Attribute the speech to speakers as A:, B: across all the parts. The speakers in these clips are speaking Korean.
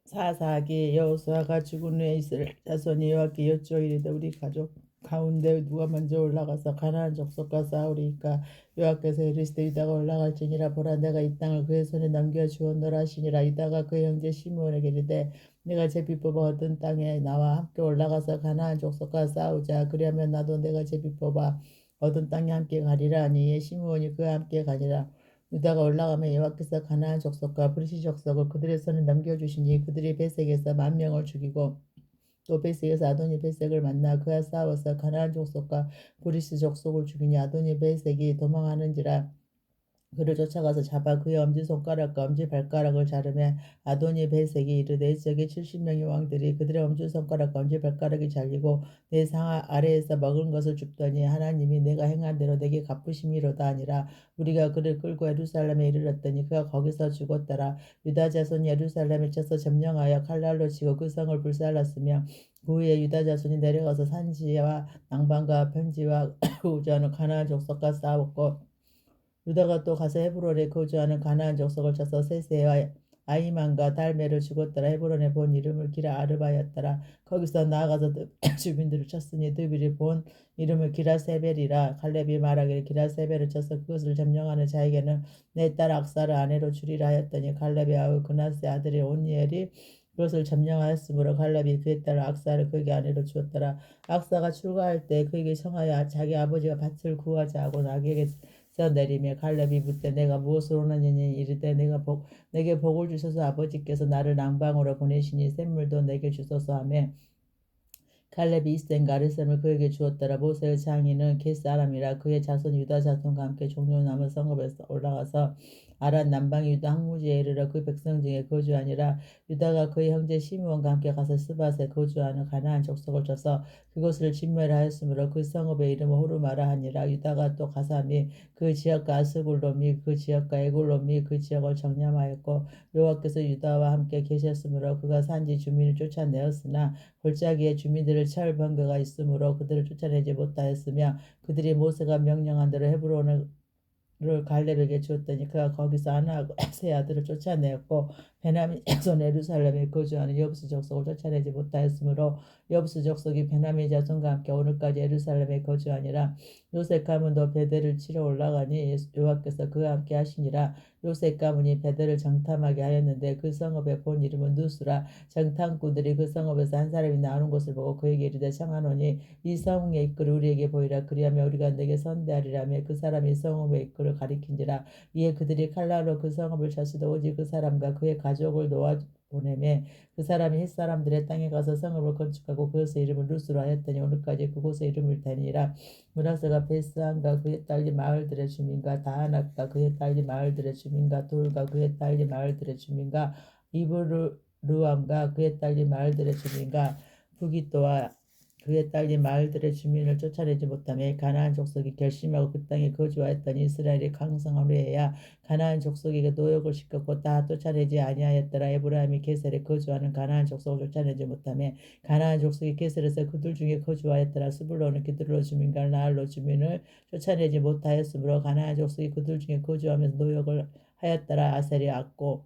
A: 사사기 여호수아가 죽은 후에 이스라엘 자손이 여호와께 여쭈어 이르되 우리 가족 가운데 누가 먼저 올라가서 가나안 족속과 싸우리이까. 여호와께서 이르시되 유다가 올라갈지니라. 보라, 내가 이 땅을 그의 손에 넘겨주었노라 하시니라. 유다가 그의 형제 시므온에게 이르되 내가 제비 뽑아 얻은 땅에 나와 함께 올라가서 가나안 족속과 싸우자. 그리하면 나도 내가 제비 뽑아 얻은 땅에 함께 가리라 하니 이에 시므온이 그와 함께 가니라. 유다가 올라가며 여호와께서 가나안 족속과 브리시 족속을 그들의 손에 넘겨주시니 그들이 베색에서 10,000명을 죽이고 또 베색에서 아도니 베색을 만나 그와 싸워서 가나안 족속과 브리시 족속을 죽이니 아도니 베색이 도망하는지라. 그를 쫓아가서 잡아 그의 엄지손가락과 엄지발가락을 자르매 아도니 벨색이 이르되 저기 70명의 왕들이 그들의 엄지손가락과 엄지발가락이 잘리고 내 상 아래에서 먹은 것을 줍더니 하나님이 내가 행한 대로 내게 갚으심이로다 하니라. 우리가 그를 끌고 예루살렘에 이르렀더니 그가 거기서 죽었더라. 유다 자손이 예루살렘에 쳐서 점령하여 칼날로 치고 그 성을 불살랐으며 그 후에 유다 자손이 내려가서 산지와 낭반과 편지와 우주하는 가나안 족속과 싸웠고 유다가 또 가서 헤브론에 거주하는 가나안 족속을 쳐서 세세와 아이만과 달메를 죽었더라. 헤브론에 본 이름을 기라 아르바였더라. 거기서 나아가서 주민들을 쳤으니 드빌이 본 이름을 기라 세벨이라. 칼렙이 말하기를 기라 세벨을 쳐서 그것을 점령하는 자에게는 내 딸 악사를 아내로 주리라 하였더니 칼렙의 아우 그나스의 아들이 온니엘이 그것을 점령하였으므로 칼렙이 그의 딸 악사를 그에게 아내로 주었더라. 악사가 출가할 때 그에게 청하여 자기 아버지가 밭을 구하자 하고 나에게 내리며 갈렙이 묻되 내가 무엇을 원하느냐 이르되 내게 복을 주셔서 아버지께서 나를 남방으로 보내시니 샘물도 내게 주소서 하며 갈렙이 이스된 가르셈을 그에게 주었더라. 모세의 장인은 겟사람이라. 그의 자손 유다 자손과 함께 종려 남은 성읍에서 올라가서 아란 남방의 유다 항무지에 이르러 그 백성 중에 거주하니라. 유다가 그의 형제 시므온과 함께 가서 스밧에 거주하는 가나안 족속을 쳐서 그곳을 진멸하였으므로 그 성읍의 이름을 호르마라 하니라. 유다가 또 가사 및 그 지역과 아스굴론 및 그 지역과 에굴론 및 그 지역을 정탐하였고 여호와께서 유다와 함께 계셨으므로 그가 산지 주민을 쫓아내었으나 골짜기에 주민들을 채울 번개가 있으므로 그들을 쫓아내지 못하였으며 그들이 모세가 명령한 대로 헤브론을 갈렙에게 주었더니 그가 거기서 하나하고 세 아들을 쫓아내었고 베냐민 자손 예루살렘에 거주하는 여부스 족속을 쫓아내지 못하였으므로 여부스 족속이 베냐민 자손과 함께 오늘까지 예루살렘에 거주하니라. 요셉 가문도 베델을 치러 올라가니 여호와께서 그와 함께 하시니라. 요셉 가문이 베델을 정탐하게 하였는데 그 성읍의 본 이름은 누스라. 정탐꾼들이 그 성읍에서 한 사람이 나오는 것을 보고 그에게 이르되 청하노니 이 성의 입구를 우리에게 보이라. 그리하면 우리가 내게 선대하리라며 그 사람이 성읍의 입구를 가리킨지라. 이에 그들이 칼날로 그 성읍을 쳤으되 오직 그 사람과 그의 가족을 놓아 보내매 그 사람이 햇 사람들의 땅에 가서 성읍을 건축하고 그것의 이름을 루스로 하였더니 오늘까지 그곳의 이름을 대니라. 문하세가 베스안과 그의 딸리 마을들의 주민과 다하낙과 그의 딸리 마을들의 주민과 돌과 그의 딸리 마을들의 주민과 이브르루암과 그의 딸리 마을들의 주민과 부기또와 그의 딸린 마을들의 주민을 쫓아내지 못하며 가나안 족속이 결심하고 그 땅에 거주하였더니 이스라엘이 강성한 후에야 가나안 족속에게 노역을 시켰고 다 쫓아내지 아니하였더라. 에브라임이 게셀에 거주하는 가나안 족속을 쫓아내지 못하며 가나안 족속이 게셀에서 그들 중에 거주하였더라. 스불론은 기드로 주민과 나알로 주민을 쫓아내지 못하였으므로 가나안 족속이 그들 중에 거주하면서 노역을 하였더라. 아셀이 악고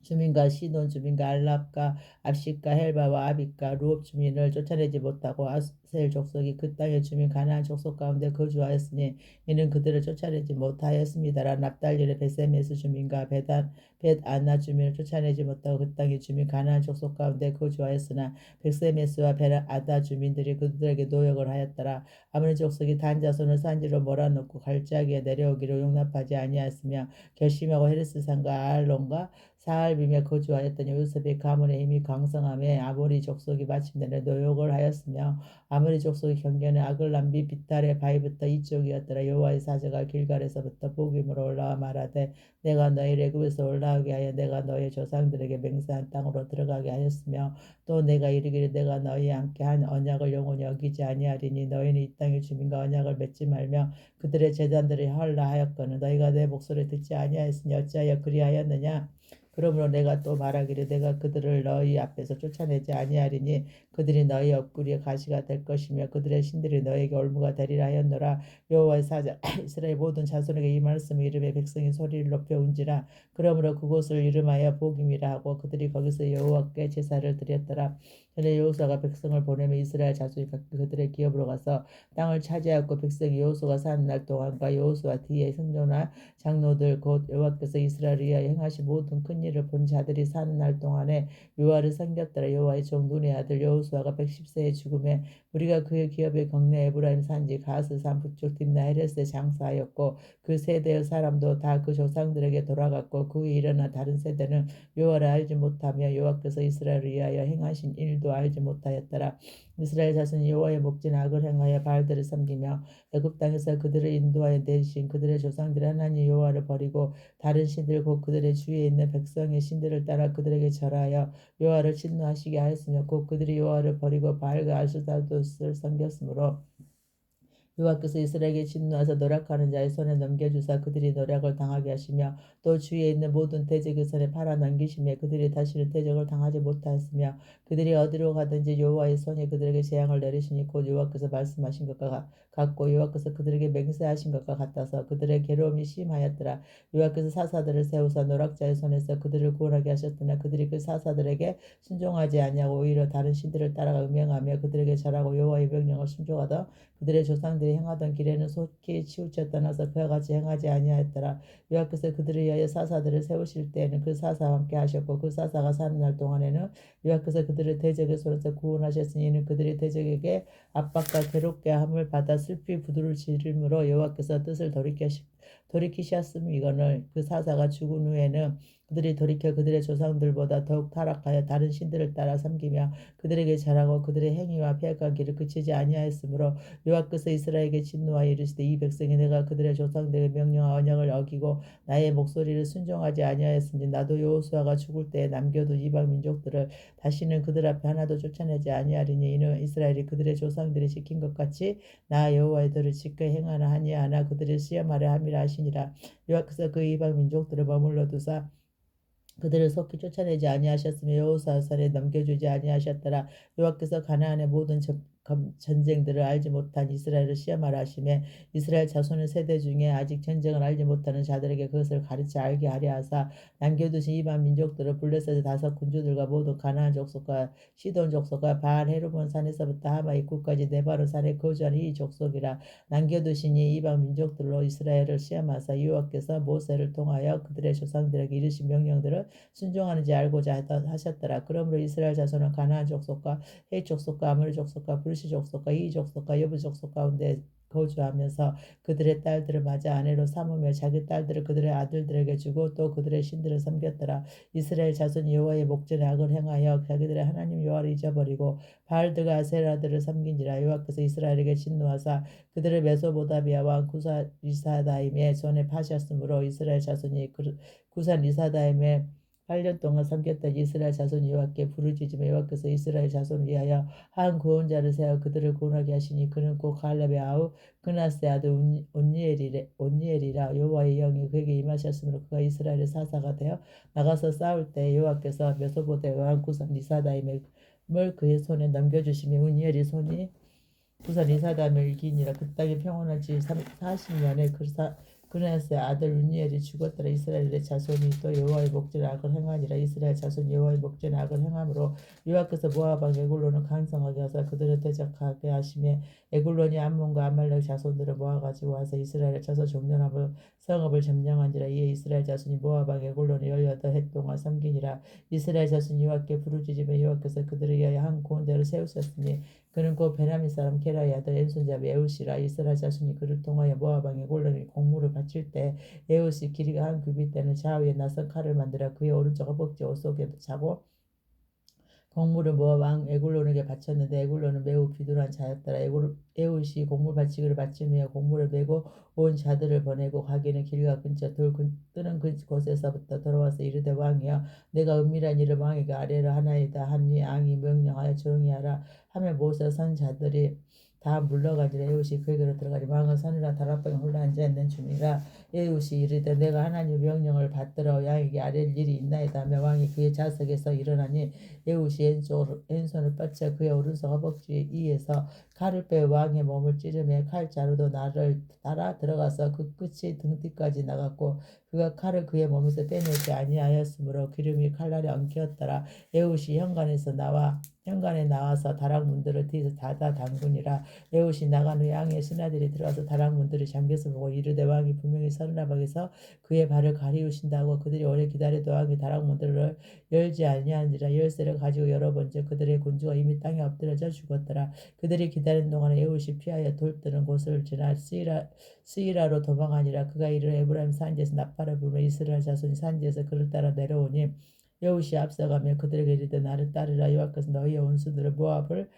A: 주민과 시돈 주민과 알랍과 압식과 헬바와 아빅과 루옵 주민을 쫓아내지 못하고 아셀 족속이 그 땅의 주민 가나안 족속 가운데 거주하였으니 이는 그들을 쫓아내지 못하였습니다라. 납달리의 베세메스 주민과 벳아나 주민을 쫓아내지 못하고 그 땅의 주민 가나안 족속 가운데 거주하였으나 베세메스와 벳아다 주민들이 그들에게 노역을 하였더라. 아므리 족속이 단 자손을 산지로 몰아넣고 갈짜기에 내려오기를 용납하지 아니하였으며 결심하고 헤르스산과 아알론과 사알빔에 거주하였더니 요셉의 가문의 힘이 강성함에 아모리 족속이 마침내 노역을 하였으며 아모리 족속의 경계는 아글람비 비탈의 바위부터 이쪽이었더라. 여호와의 사자가 길갈에서부터 복임으로 올라와 말하되 내가 너희를 애굽에서 올라오게 하여 내가 너희 조상들에게 맹세한 땅으로 들어가게 하였으며 또 내가 이르기를 내가 너희와 함께 한 언약을 영원히 어기지 아니하리니 너희는 이 땅의 주민과 언약을 맺지 말며 그들의 제단들을 헐라 하였거늘 너희가 내 목소리를 듣지 아니하였으니 어찌하여 그리하였느냐. 그러므로 내가 또 말하기를 내가 그들을 너희 앞에서 쫓아내지 아니하리니 그들이 너희 옆구리에 가시가 될 것이며 그들의 신들이 너에게 올무가 되리라 하였노라. 여호와의 사자 이스라엘 모든 자손에게 이 말씀을 이름에 백성이 소리를 높여 운지라. 그러므로 그곳을 이름하여 복임이라 하고 그들이 거기서 여호와께 제사를 드렸더라. 전에 여호수아가 백성을 보내며 이스라엘 자손이 각기 그들의 기업으로 가서 땅을 차지하였고 백성이 여호수아가 사는 날 동안과 여호수아 뒤에 승조나 장로들 곧 여호와께서 이스라엘을 위하여 행하신 모든 큰 일을 본 자들이 사는 날 동안에 여호와를 섬겼더라. 여호와의 종 눈의 아들 여호수아가 110세에 죽음에 우리가 그의 기업의 경내 에브라임 산지 가스 산 북쪽 딥나 헤레스에 장사하였고 그 세대의 사람도 다 그 조상들에게 돌아갔고 그 후에 일어나 다른 세대는 여호와를 알지 못하며 여호와께서 이스라엘을 위하여 행하신 일도 알지 못하였더라. 이스라엘 자손이 여호와의 목진 악을 행하여 바알들을 섬기며 애굽 땅에서 그들을 인도하여 내신 그들의 조상들의 하나님 여호와를 버리고 다른 신들 곧 그들의 주위에 있는 백성의 신들을 따라 그들에게 절하여 여호와를 진노하시게 하였으며 곧 그들이 여호와를 버리고 바알과 아스타롯을 섬겼으므로 여호와께서 이스라엘에게 진노하사 노력하는 자의 손에 넘겨주사 그들이 노력을 당하게 하시며 또 주위에 있는 모든 대적의 손에 팔아 넘기시며 그들이 다시는 대적을 당하지 못하였으며 그들이 어디로 가든지 여호와의 손이 그들에게 재앙을 내리시니 곧 여호와께서 말씀하신 것과 같고 여호와께서 그들에게 맹세하신 것과 같아서 그들의 괴로움이 심하였더라. 여호와께서 사사들을 세우사 노략자의 손에서 그들을 구원하게 하셨으나 그들이 그 사사들에게 순종하지 아니하고 오히려 다른 신들을 따라가 음행하며 그들에게 절하고 여호와의 명령을 순종하더 그들의 조상들이 행하던 길에는 속히 치우쳐 떠나서 그와 같이 행하지 아니하였더라. 여호와께서 그들을 위하여 사사들을 세우실 때에는 그 사사와 함께 하셨고 그 사사가 사는 날 동안에는 여호와께서 그들을 대적의 손에서 구원하셨으니 이는 그들이 대적에게 압박과 괴롭게 함을 받아 슬피 부두를 지름으로 여호와께서 뜻을 돌이키셨음이거늘 그 사사가 죽은 후에는 그들이 돌이켜 그들의 조상들보다 더욱 타락하여 다른 신들을 따라 섬기며 그들에게 절하고 그들의 행위와 패악한 길을 그치지 아니하였으므로 여호와께서 이스라엘에게 진노하여 이르시되 이 백성이 내가 그들의 조상들에게 명령한 언약을 어기고 나의 목소리를 순종하지 아니하였으니 나도 여호수아가 죽을 때에 남겨둔 이방 민족들을 다시는 그들 앞에 하나도 쫓아내지 아니하리니 이는 이스라엘이 그들의 조상들이 지킨 것 같이 나 여호와의 도를 지켜 행하나 아니하나 그들을 시험하려 함이라 하시니라. 여호와께서 그 이방 민족들을 머물러 두사 그들을 속히 쫓아내지 아니하셨으며 여호수아 손에 넘겨주지 아니하셨더라. 여호와께서 가나안의 모든 전쟁들을 알지 못한 이스라엘을 시험하라 하시매 이스라엘 자손의 세대 중에 아직 전쟁을 알지 못하는 자들에게 그것을 가르쳐 알게 하려 하사 남겨두신 이방 민족들을 블레셋의 다섯 군주들과 모든 가나안 족속과 시돈 족속과 바알 헤르몬 산에서부터 하마 입구까지 네바로 산에 거주하는 이 족속이라. 남겨두신 이 이방 민족들로 이스라엘을 시험하사 여호와께서 모세를 통하여 그들의 조상들에게 이르신 명령들을 순종하는지 알고자 하셨더라. 그러므로 이스라엘 자손은 가나안 족속과 헷 족속과 아모리 족속과 브리시 족속과 이 족속과 여부 족속 가운데 거주하면서 그들의 딸들을 맞아 아내로 삼으며 자기 딸들을 그들의 아들들에게 주고 또 그들의 신들을 섬겼더라. 이스라엘 자손이 여호와의 목전에 악을 행하여 자기들의 하나님 여호와를 잊어버리고 바알들과 아세라들을 섬긴지라. 여호와께서 이스라엘에게 진노하사 그들을 메소보다미아 왕 구산 리사다임의 손에 파셨으므로 이스라엘 자손이 구산 리사다임의 8년 동안 섬겼던 이스라엘 자손 여호와께 부르짖으며 여호와께서 이스라엘 자손을 위하여 한 구원자를 세워 그들을 구원하게 하시니 그는 곧 갈렙의 아우 그나스의 아들 온니엘이라. 여호와의 영이 그에게 임하셨으므로 그가 이스라엘의 사사가 되어 나가서 싸울 때 여호와께서 메소보다의 왕 구산 리사다임을 그의 손에 넘겨주시며 온니엘이 손이 구산 리사다임을 이기니라. 그 땅이 평온한 지 40년에 그나스의 아들 운니엘이 죽었더라. 이스라엘의 자손이 또 여호와의 목전에 악을 행하니라. 이스라엘 자손이 여호와의 목전에 악을 행함으로 여호와께서 모압 왕 에글론을 강성하게 하사 그들을 대적하게 하시며 에글론이 암몬과 아말렉 자손들을 모아가지고 와서 이스라엘 자손 종려나무 성읍을 점령한지라. 이에 이스라엘 자손이 모압 왕 에글론을 18해 동안 섬기니라. 이스라엘 자손이 여호와께 부르짖으며 여호와께서 그들을 위하여 한 구원자를 세우셨으니 그는 곧 베냐민 사람 게라의 아들 엔손자 에웃이라. 이스라엘 자손이 그를 통하여 모압 왕 에글론이 공물을 바칠 때 에웃이 길이가 한 규빗 되는 좌우에 낯선 칼을 만들어 그의 오른쪽 허벅지 옷 속에 차고 곡물을 모아 왕 에굴론에게 바쳤는데 에굴론은 매우 비둔한 자였더라. 에웃이 곡물 바치기를 마친 후에 곡물을 메고 온 자들을 보내고 가기는 길가 근처 돌 뜨는 곳에서부터 돌아와서 이르되 왕이여 내가 은밀한 일을 왕에게 아뢰려 하나이다 하니 왕이 명령하여 조용히 하라 하며 모세 선 자들이 다 물러가니라. 에훗이 그에게로 들어가니 왕은 산이라 다락방에 홀로 앉아있는 중이라. 에훗이 이르되 내가 하나님의 명령을 받들어 양에게 아랠 일이 있나이다 하며 왕이 그의 좌석에서 일어나니 에훗이 왼손을 뻗쳐 그의 오른손 허벅지 위에서 칼을 빼어 왕의 몸을 찌르며 칼자루도 나를 따라 들어가서 그 끝이 등뒤까지 나갔고 그가 칼을 그의 몸에서 빼내지 아니하였으므로 기름이 칼날에 엉켰더라. 에훗이 현관에 나와서 다락문들을 뒤에서 닫아 당구니라. 에훗이 나간 후에 양의 신하들이 들어와서 다락문들을 잠겨서 보고 이르되 왕이 분명히 서른나방에서 그의 발을 가리우신다고 그들이 오래 기다려도 왕이 다락문들을 열지 아니하니라. 열쇠를 가지고 열어본즉 그들의 군주가 이미 땅에 엎드려져 죽었더라. 그들이 기다리는 동안에 에훗이 피하여 돌뜨는 곳을 지나 스이라로 도망하니라. 그가 이르러 에브라임 산지에서 나팔을 불며 이스라엘 자손이 산지에서 그를 따라 내려오니 여우시 앞서가며 그들에게 이르되 나를 따르라. 여호와께서 너희의 원수들을 모압을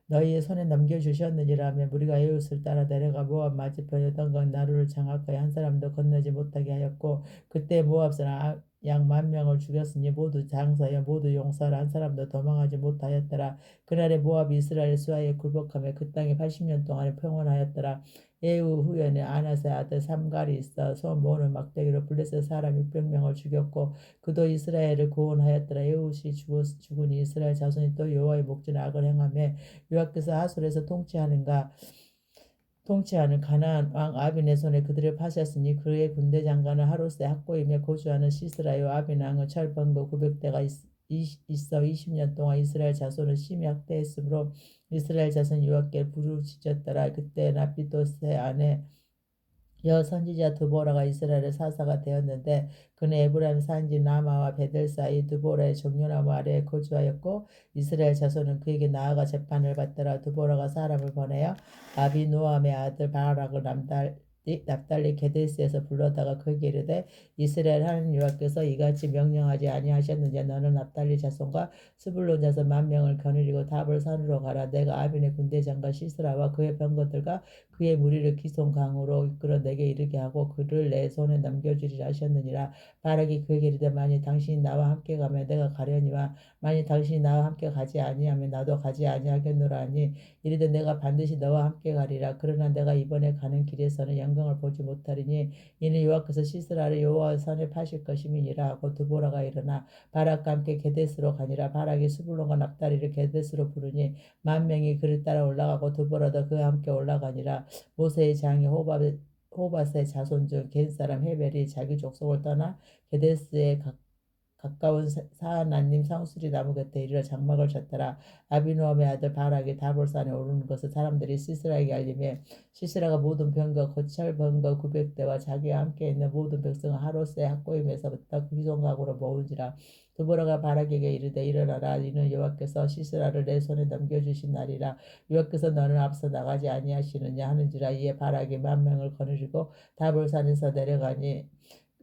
A: 너희의 손에 넘겨주셨느니라 하며 무리가 에훗을 따라 내려가 모압 맞은편 요단강 나루를 장악하여 한 사람도 건너지 못하게 하였고 그때 모압 사람 양 10,000명을 죽였으니 모두 장사여 모두 용사라 한 사람도 도망하지 못하였더라. 그날에 모압이 이스라엘 수하에 굴복하며 그 땅에 80년 동안에 평온하였더라. 예후 후에는 아나스의 아들 삼갈이 있어 손 모으는 막대기로 블레셋 사람 600명을 죽였고 그도 이스라엘을 구원하였더라. 에훗이 죽으니 이스라엘 자손이 또 여호와의 목전에 악을 행하며 여호와께서 하솔에서 통치하는 가나안 왕 아빈의 손에 그들을 파셨으니 그의 군대 장관은 하롯의 학고이며 고주하는 시스라요. 아빈 왕은 철병거 900대가 있어 20년 동안 이스라엘 자손을 심히 학대했으므로 이스라엘 자손이 여호와께 부르짖었더라. 그때 나피도스의 아내 선지자 드보라가 이스라엘의 사사가 되었는데 그는 에브라임 산지 라마와 베델 사이 드보라의 종려나무 아래에 거주하였고 이스라엘 자손은 그에게 나아가 재판을 받더라. 드보라가 사람을 보내어 아비노함의 아들 바락을 납달리 게데스에서 불러다가 그에게 이르되 이스라엘 하나님 여호와께서 이같이 명령하지 아니하셨느냐. 너는 납달리 자손과 스불론 자손 10,000명을 거느리고 다볼 산으로 가라. 내가 아빈의 군대 장관 시스라와 그의 병거들과 그의 무리를 기손 강으로 이끌어 내게 이르게 하고 그를 내 손에 넘겨주리라 하셨느니라. 바락이 그에게 이르되 만일 당신이 나와 함께 가면 내가 가려니와 만일 당신이 나와 함께 가지 아니하면 나도 가지 아니하겠노라 하니 이르되 내가 반드시 너와 함께 가리라. 그러나 내가 이번에 가는 길에서는 영광을 보지 못하리니 이는 여호와께서 시스라를 여호와 산에 파실 것임이니라 하고 드보라가 일어나 바락과 함께 게데스로 가니라. 바락이 스불론과 납달리를 게데스로 부르니 10,000명이 그를 따라 올라가고 드보라도 그와 함께 올라가니라. 모세의 장이 호밧의 자손 중 겐사람 헤벨이 자기 족속을 떠나 게데스에 가까운 사하나님 상수리 나무 곁에 이르러 장막을 쳤더라. 아비노함의 아들 바락이 다볼산에 오르는 것을 사람들이 시스라에게 알리며 시스라가 모든 병거 거철 병거 900대와 자기와 함께 있는 모든 백성을 하롯의 학고임에서부터 그 희송각으로 모은지라. 드보라가 바락에게 이르되 일어나라. 이는 여호와께서 시스라를 내 손에 넘겨주신 날이라. 여호와께서 너는 앞서 나가지 아니하시느냐 하는지라. 이에 바락이 10,000명을 거느리고 다볼산에서 내려가니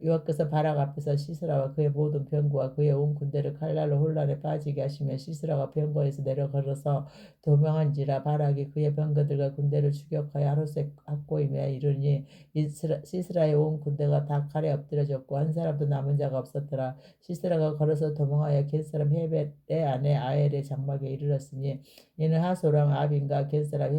A: 여호와께서 바락 앞에서 시스라와 그의 모든 병거와 그의 온 군대를 칼날로 혼란에 빠지게 하시며 시스라가 병거에서 내려 걸어서 도망한지라. 바락이 그의 병거들과 군대를 추격하여 하롯의 학고임에 이르니 시스라의 온 군대가 다 칼에 엎드려졌고 한 사람도 남은 자가 없었더라. 시스라가 걸어서 도망하여 겐사람 헤벨의 아내 아엘의 장막에 이르렀으니 이는 하솔왕 아빈과 겐사람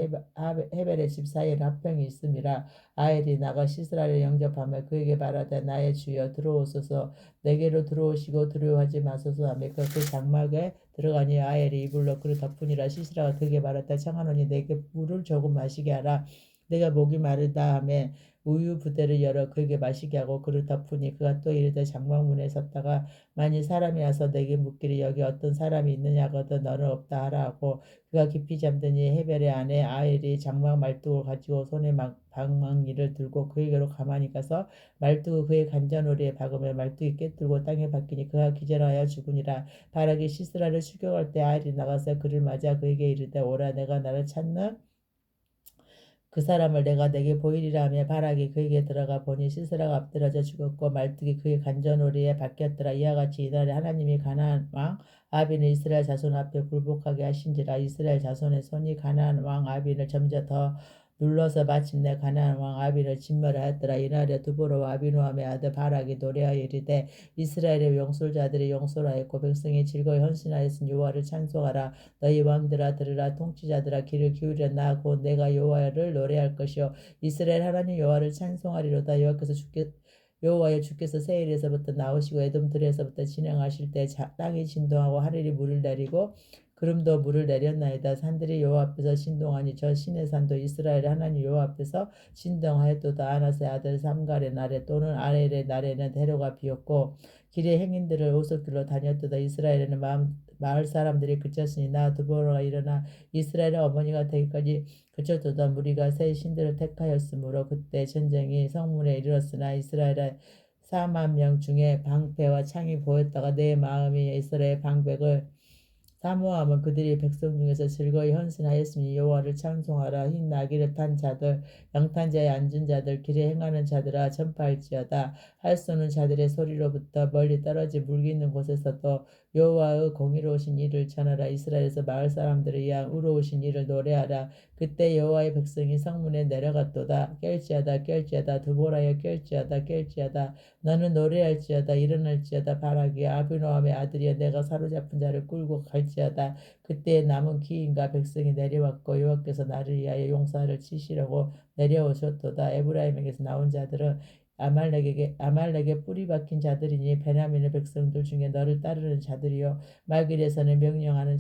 A: 헤벨의 집 사이에는 합병이 있음이라. 아엘이 나가 시스라를 영접하며 그에게 말하되 나의 주여 들어오소서. 내게로 들어오시고 두려워하지 마소서 하며 그 장막에 들어가니 아엘이 이불로 그를 덮으니라. 시스라가 그에게 말하되 청하노니 내게 물을 조금 마시게 하라. 내가 목이 마르다 하며 우유 부대를 열어 그에게 마시게 하고 그를 덮으니 그가 또 이르되 장막문에 섰다가 만일 사람이 와서 내게 묻기를 여기 어떤 사람이 있느냐 하거든 너는 없다 하라 하고 그가 깊이 잠드니 헤벨의 아내 아엘이 장막 말뚝을 가지고 손에 방망이를 들고 그에게로 가만히 가서 말뚝을 그의 간전오리에 박으며 말뚝이 꿰뚫고 땅에 박히니 그가 기절하여 죽으니라. 바락이 시스라를 추격할 때 아엘이 나가서 그를 맞아 그에게 이르되 오라. 내가 나를 찾는 그 사람을 내가 내게 보이리라 하며 바락이 그에게 들어가 보니 시스라가 엎드러져 죽었고 말뚝이 그의 간전오리에 박혔더라. 이와 같이 이날에 하나님이 가나안 왕 아빈을 이스라엘 자손 앞에 굴복하게 하신지라. 이스라엘 자손의 손이 가나안 왕 아빈을 점점 더 눌러서 마침내 가나안 왕 아빈을 진멸하였더라. 이날에 두보로와 아비노함의 아들 바락이 노래하여 이르되 이스라엘의 용솔자들이 용솔하였고 백성이 즐거이 헌신하였으니 여호와를 찬송하라. 너희 왕들아 들으라. 통치자들아 귀를 기울여 나 곧 내가 여호와를 노래할 것이요 이스라엘 하나님 여호와를 찬송하리로다. 여호와여 주께서 세일에서부터 나오시고 에돔 들에서부터 진행하실 때 땅이 진동하고 하늘이 물을 내리고 구름도 물을 내렸나이다. 산들이 여호와 앞에서 진동하니 저 신의 산도 이스라엘 하나님 여호와 앞에서 진동하였도다. 아나스의 아들 삼갈의 날에 또는 아렐의 날에는 대로가 비었고 길의 행인들을 오솔길로 다녔도다. 이스라엘에는 마을 사람들이 그쳤으니 나 두보라가 일어나 이스라엘의 어머니가 되기까지 그쳤도다. 무리가 새 신들을 택하였으므로 그때 전쟁이 성문에 이르렀으나 이스라엘의 4만 명 중에 방패와 창이 보였다가 내 마음이 이스라엘 방백을 사모함은 그들이 백성 중에서 즐거이 헌신하였으니 여호와를 찬송하라. 흰 나귀를 탄 자들 양탄자에 앉은 자들 길에 행하는 자들아 전파할지어다. 할 수 없는 자들의 소리로부터 멀리 떨어진 물기 있는 곳에서도 여호와의 공의로우신 일을 전하라. 이스라엘에서 마을 사람들을 위한 의로우신 일을 노래하라. 그때 여호와의 백성이 성문에 내려갔도다. 깰지어다 두보라여 깰지어다 너는 노래할지어다 일어날지어다 바라기야 아비노함의 아들이여 내가 사로잡은 자를 끌고 갈지어다. 그때 남은 기인과 백성이 내려왔고 여호와께서 나를 위하여 용사를 치시려고 내려오셨도다. 에브라임에게서 나온 자들은 아말렉에 뿌리 박힌 자들이니 베냐민의 백성들 중에 너를 따르는 자들이요 말길에서는 명령하는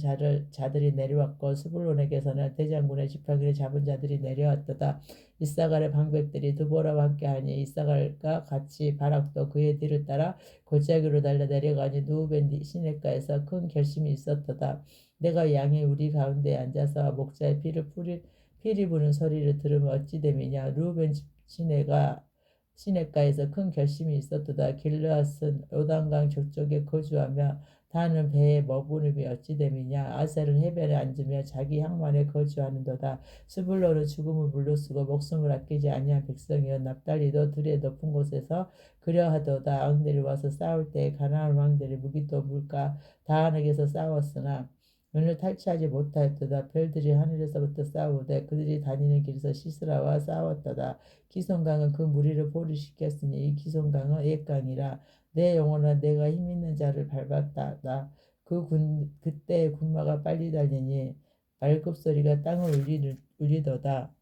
A: 자들이 내려왔고 스불론에게서는 대장군의 지팡이를 잡은 자들이 내려왔도다. 이사갈의 방백들이 두보라와 함께하니 이사갈과 같이 바락도 그의 뒤를 따라 골짜기로 달려 내려가니 누우벤 시냇가에서 큰 결심이 있었도다. 내가 양의 우리 가운데 앉아서 목자의 피리 부는 소리를 들으면 어찌 됨이냐. 루벤 시냇가에서 큰 결심이 있었도다. 길르앗은 요단강 저쪽에 거주하며 다는 배에 머무름이 어찌 됨이냐. 아셀은 해변에 앉으며 자기 향만에 거주하는도다. 스불론은 죽음을 물러쓰고 목숨을 아끼지 아니한 백성이여 납달리도 들의 높은 곳에서 그려하도다. 왕들이 와서 싸울 때에 가나안 왕들이 무기도 물가 다한에게서 싸웠으나 눈을 탈취하지 못하였도다. 별들이 하늘에서부터 싸우되 그들이 다니는 길에서 시스라와 싸웠도다. 기손강은 그 무리를 포류시켰으니 이 기손강은 옛강이라. 내 영혼아 내가 힘있는 자를 밟았다. 그때 군마가 빨리 달리니 말급소리가 땅을 울리도다.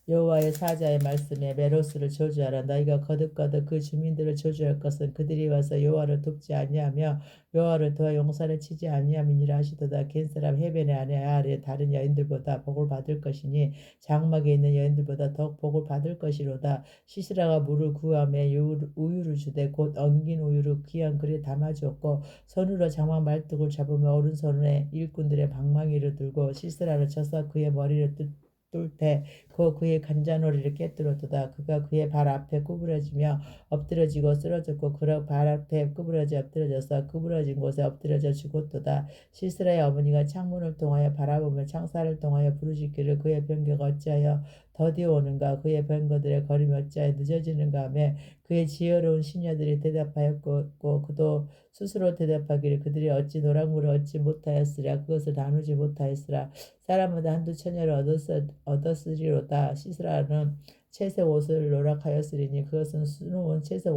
A: 여호와의 사자의 말씀에 메로스를 저주하라. 너희가 거듭거듭 그 주민들을 저주할 것은 그들이 와서 여호와를 돕지 아니하며 여호와를 도와 용사를 치지 아니함이니라 하시도다. 겐 사람 해변의 아래 다른 여인들보다 복을 받을 것이니 장막에 있는 여인들보다 더욱 복을 받을 것이로다. 시스라가 물을 구함에 우유를 주되 곧 엉긴 우유를 귀한 그릇에 담아주었고 손으로 장막 말뚝을 잡으며 오른손에 일꾼들의 방망이를 들고 시스라를 쳐서 그의 머리를 뚫되 그의 간자놀이를 깨뜨렸도다. 그가 그의 발 앞에 구부러지며 엎드러지고 쓰러졌고 그러 발 앞에 엎드러져서 구부러진 곳에 엎드러져 죽었도다. 시스라의 어머니가 창문을 통하여 바라보며 창살을 통하여 부르짖기를 그의 병거가 어찌하여 더디오는가 그의 병거들의 걸음이 어찌하여 늦어지는가 하며 그의 지혜로운 시녀들이 대답하였고 그도 스스로 대답하기를 그들이 어찌 노랑물을 얻지 못하였으랴 그것을 나누지 못하였으랴 사람마다 한두 처녀를 얻었으리로다. 시스라는 채색 옷을 노락하였으리니 그것은 수놓은 채색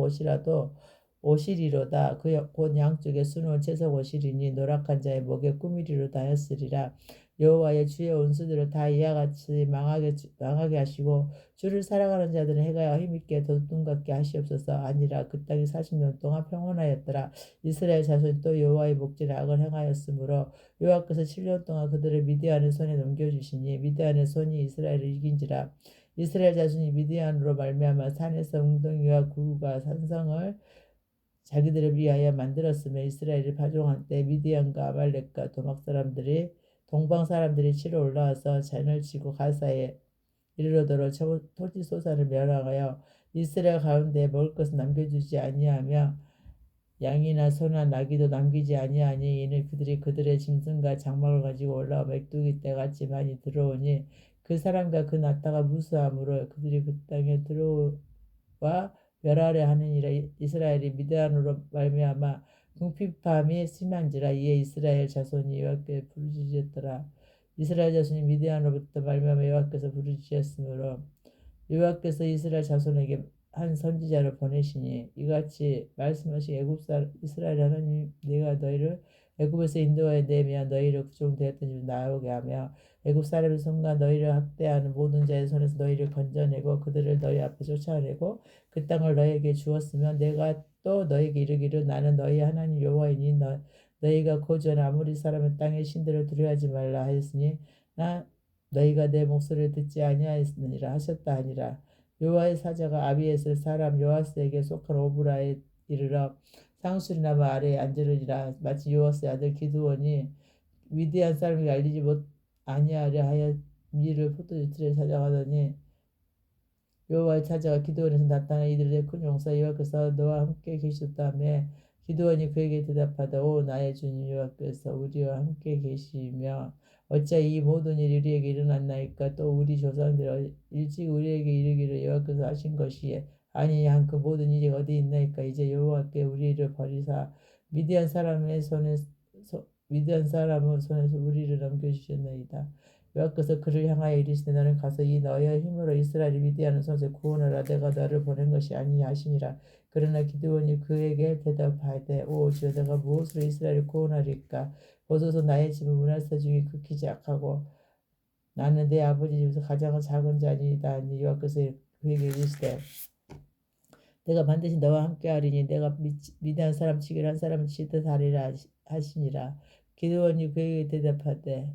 A: 옷이리로다. 곧 양쪽에 수놓은 채색 옷이리니 노락한 자의 목에 꾸미리로다 하였으리라. 여호와의 주의 원수들을 다 이와 같이 망하게 하시고 주를 사랑하는 자들은 해가 힘있게 돋동같게 하시옵소서. 아니라 그 땅이 40년 동안 평온하였더라. 이스라엘 자손이 또 여호와의 목전에 악을 행하였으므로 여호와께서 7년 동안 그들을 미디안의 손에 넘겨주시니 미디안의 손이 이스라엘을 이긴지라. 이스라엘 자손이 미디안으로 말미암아 산에서 웅덩이와 굴과 산성을 자기들을 위하여 만들었으며 이스라엘이 파종한 때 미디안과 아말렉과 동방 사람들이 치러 올라와서 잔을 치고 가사에 이르러도록 토지 소산을 멸하여 이스라엘 가운데 먹을 것을 남겨주지 아니하며 양이나 소나 나귀도 남기지 아니하니 이는 그들의 짐승과 장막을 가지고 올라와 맥두기 때같이 많이 들어오니 그 사람과 그 나타가 무수함으로 그들이 그 땅에 들어와 멸하려 하느니라. 이스라엘이 미디안으로 말미암아 궁핍함이 심한지라. 이에 이스라엘 자손이 여호와께 부르짖었더라. 이스라엘 자손이 미디안으로부터 말미암아 여호와께서 부르짖었으므로 여호와께서 이스라엘 자손에게 한 선지자를 보내시니 이같이 말씀하신 이스라엘 하나님 내가 너희를 애굽에서 인도하여 내며 너희를 구종되었던 집 나오게 하며 애굽 사람의 손과 너희를 학대하는 모든 자의 손에서 너희를 건져내고 그들을 너희 앞에 쫓아내고 그 땅을 너희에게 주었으며 내가 또 너희에게 이르기를 나는 너희 하나님 여호와이니 너희가 거주하는 아모리 사람의 땅의 신들을 두려워하지 말라 하였으니 나 너희가 내 목소리를 듣지 아니하였느니라 하셨다 하니라. 여호와의 사자가 아비에셀 사람 요아스에게 속한 오브라에 이르러 상수리나무 아래에 앉으리라. 마치 요아스의 아들 기드온이 위대한 사람에게 알리지 못 아니하려 하여 미를 포도주 틀에 찾아가더니 여호와의 사자가 기드온에서 나타나 이들의 큰 용사 여호와께서 너와 함께 계셨다며 기드온이 그에게 대답하되 오 나의 주님 여호와께서 우리와 함께 계시며 어찌 이 모든 일이 우리에게 일어났나이까. 또 우리 조상들이 일찍 우리에게 이르기를 여호와께서 하신 것이 아니냐 한 그 모든 일이 어디 있나이까. 이제 여호와께 우리를 버리사 미디안 사람의 미디안 사람의 손에서 우리를 넘겨주셨나이다. 여호와께서 그를 향하여 이르시되 너는 가서 이 너의 힘으로 이스라엘을 미디안의 손에서 구원하라. 내가 너를 보낸 것이 아니냐 하시니라. 그러나 기드온이 그에게 대답하되 오 주여 내가 무엇으로 이스라엘을 구원하리까. 보소서 나의 집은 문화세 중에 극히 약하고 나는 내 아버지 집에서 가장 작은 자니이다 하니 여호와께서 그에게 이르시되 내가 반드시 너와 함께하리니 내가 미디안 사람 치기를 한 사람을 치듯 하리라 하시니라. 기드온이 그에게 대답하되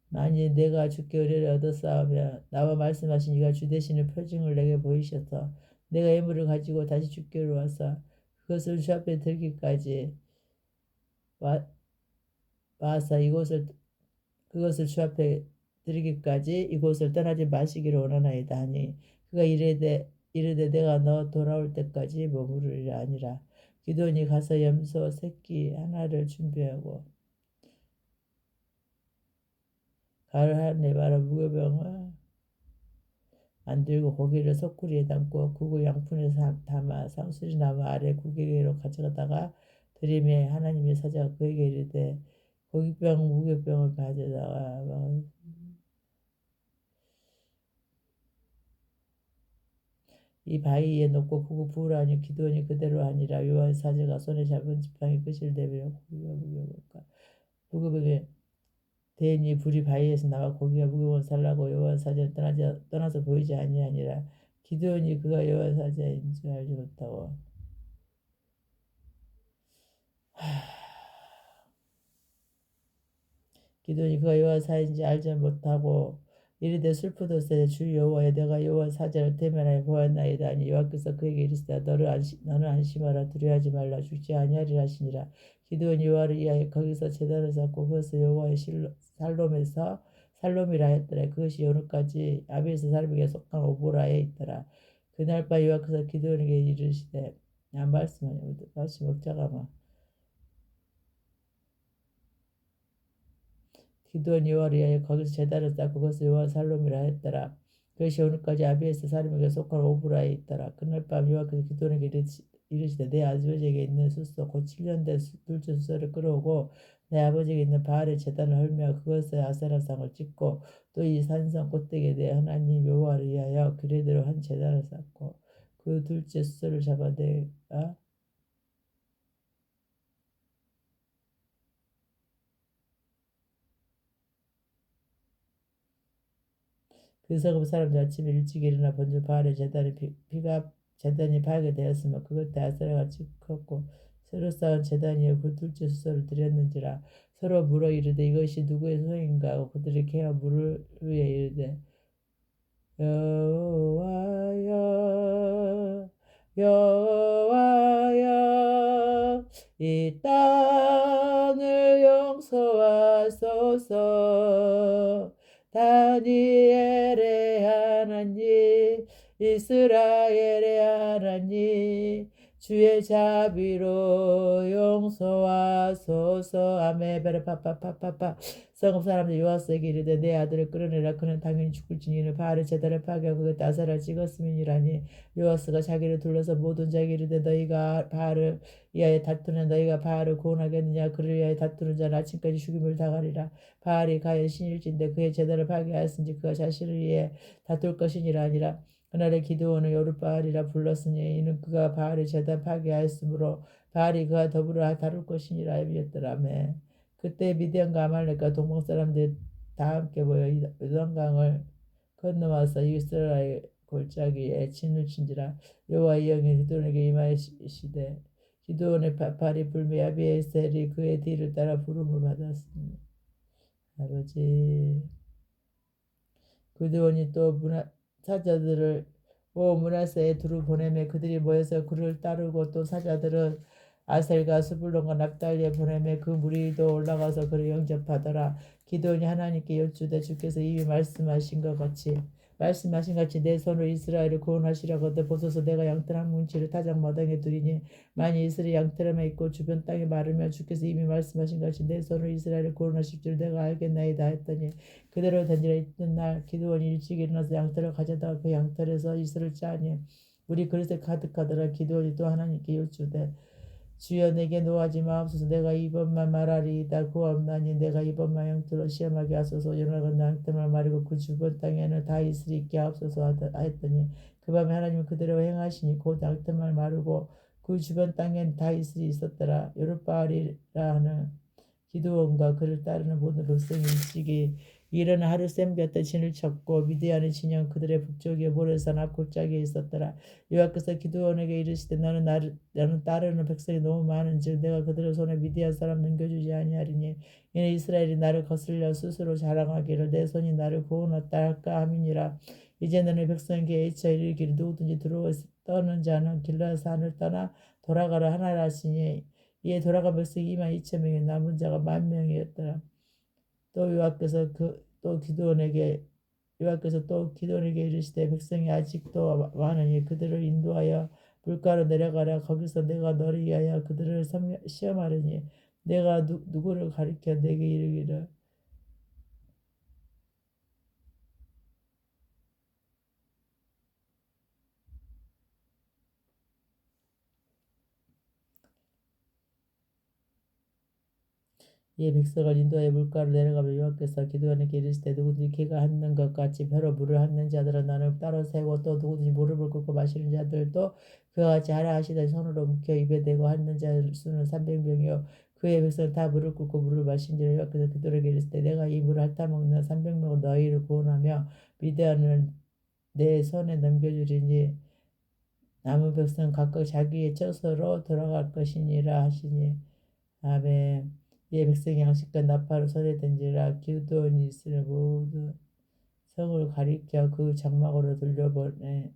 A: 만일 내가 주께 의뢰를 얻었사오며 나와 말씀하신 이가 주 되시는 표징을 내게 보이셔서 내가 예물을 가지고 다시 주께로 와서 그것을 주 앞에 들기까지 와서 그것을 주 앞에 드리기까지 이곳을 떠나지 마시기를 원하나이다 하니 그가 이르되 내가 너 돌아올 때까지 머무르리라 아니라. 기드온이 가서 염소 새끼 하나를 준비하고 가를 하늘에 말아 무교병을 만들고 고기를 소쿠리에 담고 구구 양푼에 담아 상수리나무 아래 구개로 가져다가 드리매 하나님의 사자가 그에게 이르되 고기병 무교병을 가져다가 이 바위에 놓고 구구 부으라 하니 기드온이 그대로 하니라. 여호와의 사자가 손에 잡은 지팡이 끝을 내밀어 고기가 무교병과 무교병에 대니 불이 바위에서 나와 고기가 무교병을 살라고 여호와의 사자는 떠나서 보이지 아니하니라. 기드온이 그가 여호와의 사자인 줄 알지 못하고 기드온이 그가 여호와의 사자인지 알지 못하고 이르되 슬프도세 주 여호와여 내가 여호와의 사자를 대면하여 보았나이다 하니 여호와께서 그에게 이르시되 너는 안심하라 두려워하지 말라 죽지 아니하리라 하시니라. 기드온이 여호와를 위하여 거기서 제단을 쌓고 그것을 여호와의 살롬이라 했더라. 그것이 오늘까지 아비에스 사람에게 속한 오보라에 있더라. 그날 밤 여호와께서 기드온에게 이르시되 말씀 먹자가 기드온이 여호와를 위하여 거기서 제단을 쌓고 그것을 여호와 살롬이라 했더라. 그것이 오늘까지 아비에스 사람에게 속한 오브라에 있더라. 그날 밤 여호와께서 기드온에게 이르시되 내 아버지에게 있는 숫소 곧 7년 된 둘째 숫소를 끌어오고 내 아버지에게 있는 바알의 제단을 헐며 그것에 아세라상을 찍고 또 이 산성 꼭대기에 내 하나님 여호와를 위하여 그레대로 한 제단을 쌓고 그 둘째 숫소를 잡아 내가 그 서금 사람들 아침에 일찍 일어나 본주 바알의 제단이 파게 되었으며 그것도 아세라가 찍었고 새로 쌓은 제단이여 그 둘째 수소를 드렸는지라. 서로 물어 이르되 이것이 누구의 소행인가 하고 그들이 개어 물을 위에 이르되 여호와여 여호와여 이 땅을 용서하소서. 다니엘의 하나님 이스라엘의 하나님 주의 자비로 용서하소서. 아멘. 베르파파파파파. 성읍 사람들 요아스에게 이르되 내 아들을 끌어내라. 그는 당연히 죽을지니 이는 바알의 제단을 파괴하고 그 나사를 찍었음이니라니. 요아스가 자기를 둘러서 모든 자에게 이르되 너희가 바알을 위하여 다투는 너희가 바알을 구원하겠느냐. 그를 위하여 다투는 자는 아침까지 죽임을 당하리라. 바알이 가연 신일진데 그의 제단을 파괴하였은지 그가 자신을 위해 다툴 것이니라 아니라. 그날에 기드온을 여룻바알이라 불렀으니 이는 그가 바알의 제단 파괴하였으므로 바알이 그와 더불어 다룰 것이니라 하였더라매. 그때 미디안과 아말렉과 동방 사람들 다 함께 모여 요단강을 건너와서 이스라엘 골짜기에 진을 친지라. 여호와의 영이 기드온에게 임하시되 기드온의 발이 불매 아비에셀이 그의 뒤를 따라 부름을 받았으니. 아버지, 기드온이 또 사자들을 므낫세에 두루 보내매 그들이 모여서 그를 따르고 또 사자들은 아셀과 스불론과 납달리에 보내매 그 무리도 올라가서 그를 영접하더라. 기드온이 하나님께 여쭈되 주께서 이미 말씀하신 같이 내 손으로 이스라엘을 구원하시려거든 보소서. 내가 양털 한 뭉치를 타작 마당에 두리니 만일 이스라엘 양털에만 있고 주변 땅에 마르면 주께서 이미 말씀하신 같이 내 손으로 이스라엘을 구원하실 줄 내가 알겠나이다 했더니 그대로 된지라. 이튿날 기드온이 일찍 일어나서 양털을 가져다가 그 양털에서 이슬을 짜니 물이 그릇에 가득하더라. 기드온이 또 하나님께 여쭈되 주여 내게 노하지 마옵소서. 내가 이번만 말하리이다. 구하옵나니 내가 이번만 양털로 시험하게 하소서. 연락은 양털만 말이고 그 주변 땅에는 다 이슬이 있게 하옵소서 하였더니 그 밤에 하나님은 그대로 행하시니 곧 양털만 마르고 그 주변 땅엔 다 이슬이 있었더라. 여룻바알이라 하는 기드온과 그를 따르는 모든 백성이 일찍이 일어나 하루 샘곁에 진을 쳤고 미디안의 진영 그들의 북쪽에 모래산 앞 골짜기에 있었더라. 여호와께서 기드온에게 이르시되 너는 따르는 백성이 너무 많은즉 내가 그들의 손에 미디안 사람 넘겨주지 아니하리니 이는 이스라엘이 나를 거슬려 스스로 자랑하기를 내 손이 나를 구원했다 할까 함이니라. 이제 너는 백성에게 외쳐 이르기를 누구든지 떠는 자는 길라산을 떠나 돌아가라 하나라 하시니 이에 돌아간 백성이 22,000명이 남은 자가 10,000명이었더라. 또 여호와께서 또 기드온에게 이르시되 백성이 아직도 많으니 그들을 인도하여 물가로 내려가라. 거기서 내가 너를 위하여 그들을 시험하리니 내가 누구를 가리켜 내게 이르기를 이에 백성을 인도하여 물가로 내려가며 여호와께서 기드온에게 이르시되 누구든지 개가 핥는 것 같이 배로 물을 핥는 자들은 나를 따로 세고 또 누구든지 무릎을 꿇고 마시는 자들도 그와 같이 하라 하시더니 손으로 묵혀 입에 대고 핥는 자 수는 300명이요 그의 백성은 다 무릎 꿇고 물을 마신지라. 여호와께서 기드온에게 이르시되 내가 이 물을 핥아먹는 300명을 너희를 구원하며 미디안을 내 손에 넘겨주리니 남은 백성은 각각 자기의 처소로 돌아갈 것이니라 하시니. 아멘. 이에 백성이 양식과 나팔을 손에 든지라. 기드온이 이스라엘 모든 성을 가리켜 그 장막으로 돌려보내.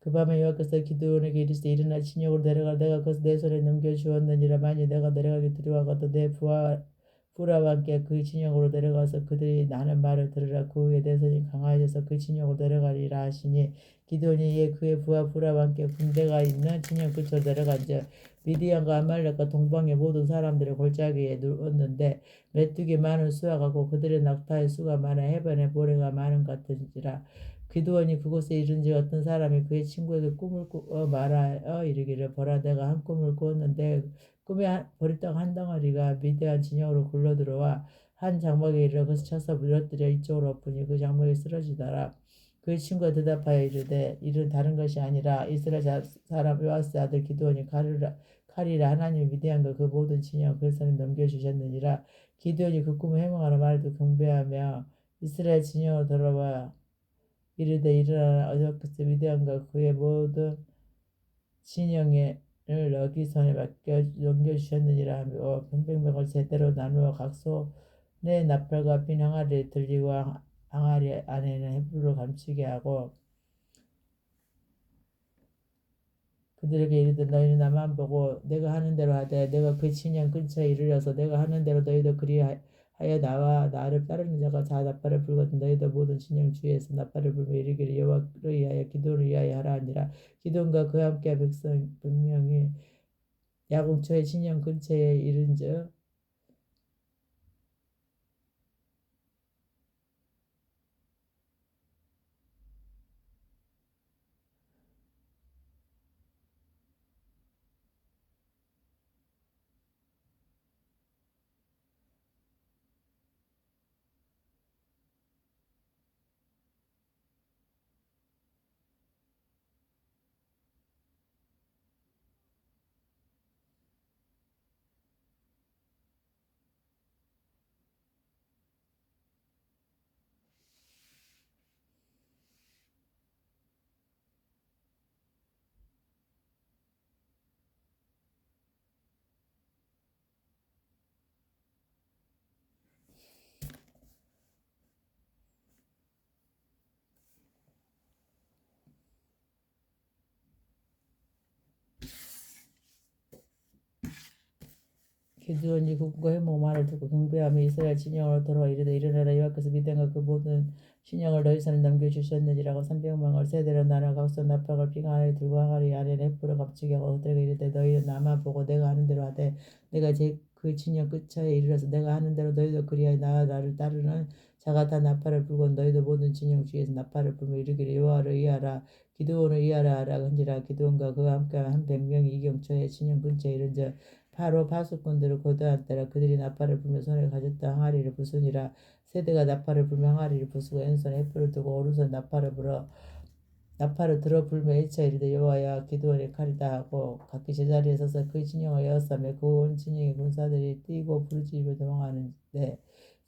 A: 그 밤에 여호와께서 기드온에게 이르시되 일어나 진영으로 내려가 내가 그것을 내 손에 넘겨주었느니라. 만일 내가 내려가기 두려워하거든 내 부하와 함께 그 진영으로 내려가서 그들이 나는 말을 들으라. 그 후에 내 손이 강하여져서 그 진영으로 내려가리라 하시니 기드온이 이에 그의 부하와 함께 군대가 있는 진영 근처로 내려간즉 미디안과 아말렉과 동방의 모든 사람들을 골짜기에 누웠는데 메뚜기 많은 수가 같고 그들의 낙타의 수가 많아 해변의 모래가 많은 같은지라. 기드온이 그곳에 이른지 어떤 사람이 그의 친구에게 꿈을 꾸어 말하여 이르기를 보라 내가 한 꿈을 꾸었는데 꿈에 보리떡 한 덩어리가 미대한 진영으로 굴러들어와 한 장막에 이르러 그것을 쳐서 무너뜨려 이쪽으로 엎으니 그 장막이 쓰러지더라. 그의 친구가 대답하여 이르되 이는 다른 것이 아니라 이스라엘 사람 요아스 아들 기드온이 칼이라 하나님 미대한과 그 모든 진영 그 손에 넘겨주셨느니라. 기드온이 그 꿈을 해몽하러 말도 경배하며 이스라엘 진영으로 돌아와 이르되 일어나라. 여호와께서 미디안과 그의 모든 진영을 너희 손에 넘겨주셨느니라 하며 평백명을 제대로 나누어 각 손에 나팔과 빈 항아리에 들리고 항아리 안에는 해불을 감추게 하고 그들에게 이르되 너희는 나만 보고 내가 하는 대로 하되 내가 그 진영 근처에 이르러서 내가 하는 대로 너희도 그리하여 나와 나를 따르는 자가 다 나팔을 불거든 너희도 모든 진영 주위에서 나팔을 불며 이르기를 여호와를 위하여 기도를 위하여 하라 하니라. 기도원과 그와 함께 백성 100명이 야공초의 진영 근처에 이른즉 기드온이 국과 해모 말을 듣고 경배하며 이스라엘 진영으로 돌아와 이르되 일어나라 여호와께서 미디안과 그 모든 진영을 너희 손에 넘겨주셨느니라고 300명을 세대로 나눠 각손 나팔을 피가 안에 들고 항아리 안에 횃불을 감추게 하고 그들에게 이르되 너희는 나만 보고 내가 하는 대로 하되 내가 그 진영 끝에 이르러서 내가 하는 대로 너희도 그리하여 나와 나를 따르는 자가 다 나팔을 불고 너희도 모든 진영 주위에서 나팔을 불며 이르기를 여호와를 의하라 기드온을 의하라 하라 한지라. 기드온과 그와 함께 한 100명이 이 경초에 진영 근처에 이른즉 바로 파수꾼들을 고도한 때라 그들이 나팔을 불며 손에 가졌다 항아리를 부수니라. 세대가 나팔을 불며 항아리를 부수고 왼손에 횃불을 두고 오른손 나팔을 들어 불며 일차 이르되 여호와야 기드온의 칼이다 하고 각기 제자리에 서서 그 진영을 에워싸매 그 온 진영의 군사들이 뛰고 부르짖으며 도망하는데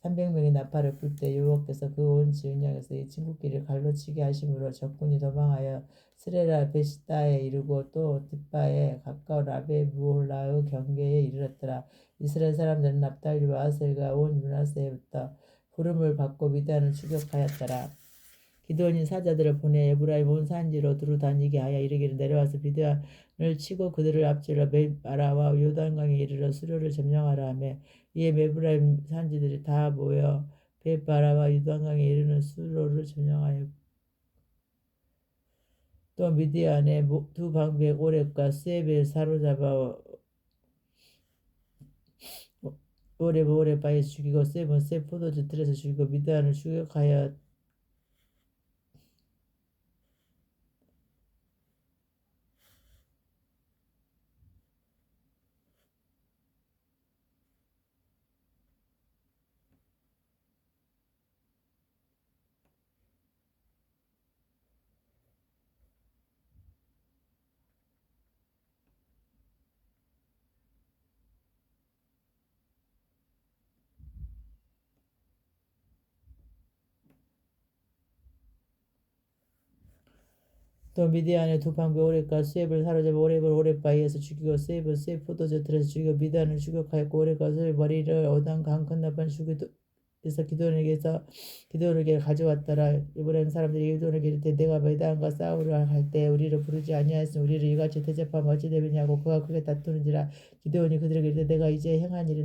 A: 300명이 나팔을 불 때 여호와께서 그 온 진영에서 이 친구끼리 칼로 치게 하심으로 적군이 도망하여 스레라 베시다에 이르고 또 딥바에 가까운 아베 무홀라의 경계에 이르렀더라. 이스라엘 사람들은 납달리와 아셀과 온 므낫세부터 부름을 받고 미디안을 추격하였더라. 기드온이 사자들을 보내 에브라임 온 산지로 두루 다니게 하여 이르기를 내려와서 미디안을 치고 그들을 앞질러 벳바라와 요단강에 이르러 수료를 점령하라 하며 이에 에브라임 산지들이 다 모여 벳바라와 요단강에 이르는 수로를 점령하여 또 미디안의 두 방백 오렙과 스웹을 사로잡아 오렙바에서 죽이고 스웹은 스웹 포도주 틀에서 죽이고 미디안을 추격하여 또 미디안의 두 방배 오렙과 스웹을 사로잡아 오렙을 오렙바위에서 죽이고 스웹은 스웹 포도주 틀에서 죽이고 미디안을 추격하였고 오렙과 스웹의 머리를 어단 강 건너편 에서 기드온에게 가져왔더라. 에브라임 사람들이 기드온에게 이르되 내가 미디안과 싸우려 할 때 우리를 부르지 아니하였으니 우리를 이같이 대접하면 어찌 되느냐고 그가 크게 다투는지라. 기드온이 그들에게 이르되 내가 이제 행한 일이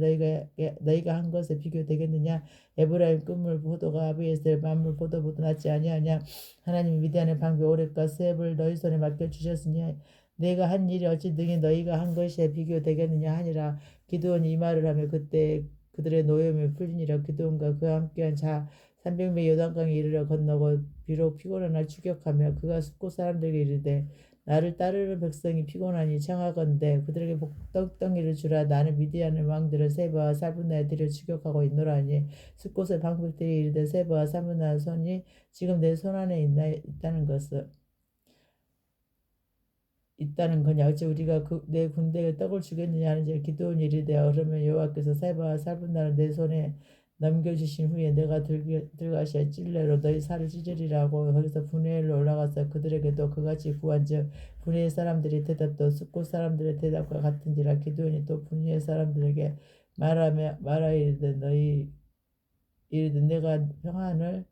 A: 너희가 한 것에 비교되겠느냐. 에브라임 끝물 포도가 아비에셀 만물 포도보다 낫지 아니하냐. 하나님이 미디안의 방비 오렙과 스웹을 너희 손에 맡겨주셨으니 내가 한 일이 어찌 등이 너희가 한 것에 비교되겠느냐 하니라. 기드온이 이 말을 하며 그때 그들의 노염이 풀리니라. 기드온과 그와 함께한 자 300명이 요단강에 이르러 건너고 비록 피곤하나 추격하며 그가 숫곳 사람들에게 이르되 나를 따르는 백성이 피곤하니 청하건대 그들에게 복덩이를 주라. 나는 미디안의 왕들을 세바와 살분나에 들여 추격하고 있노라 하니 숫곳의 방백들이 이르되 세바와 살분나의 손이 지금 내 손 안에 있다는 거냐. 어찌 우리가 내 군대에 떡을 주겠느냐 하는지. 기드온이 이르되 그러면 여호와께서 세바와 살분나를 내 손에 넘겨주신 후에 내가 들가시아 찔레로 너희 살을 찢으리라고. 거기서 분회엘로 올라가서 그들에게도 그같이 구한즉 분회의 사람들이 대답도 숫곳 사람들의 대답과 같은지라. 기드온이 또 분회의 사람들에게 말하 이르되 내가 평안을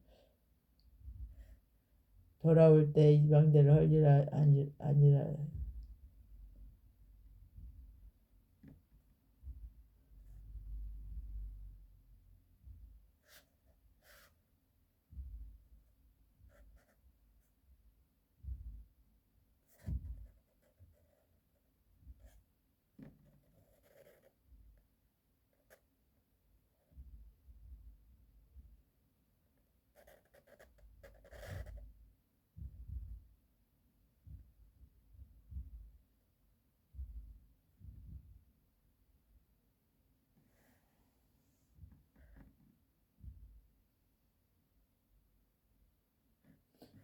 A: 돌아올 때 이방대를 헐리라 아니라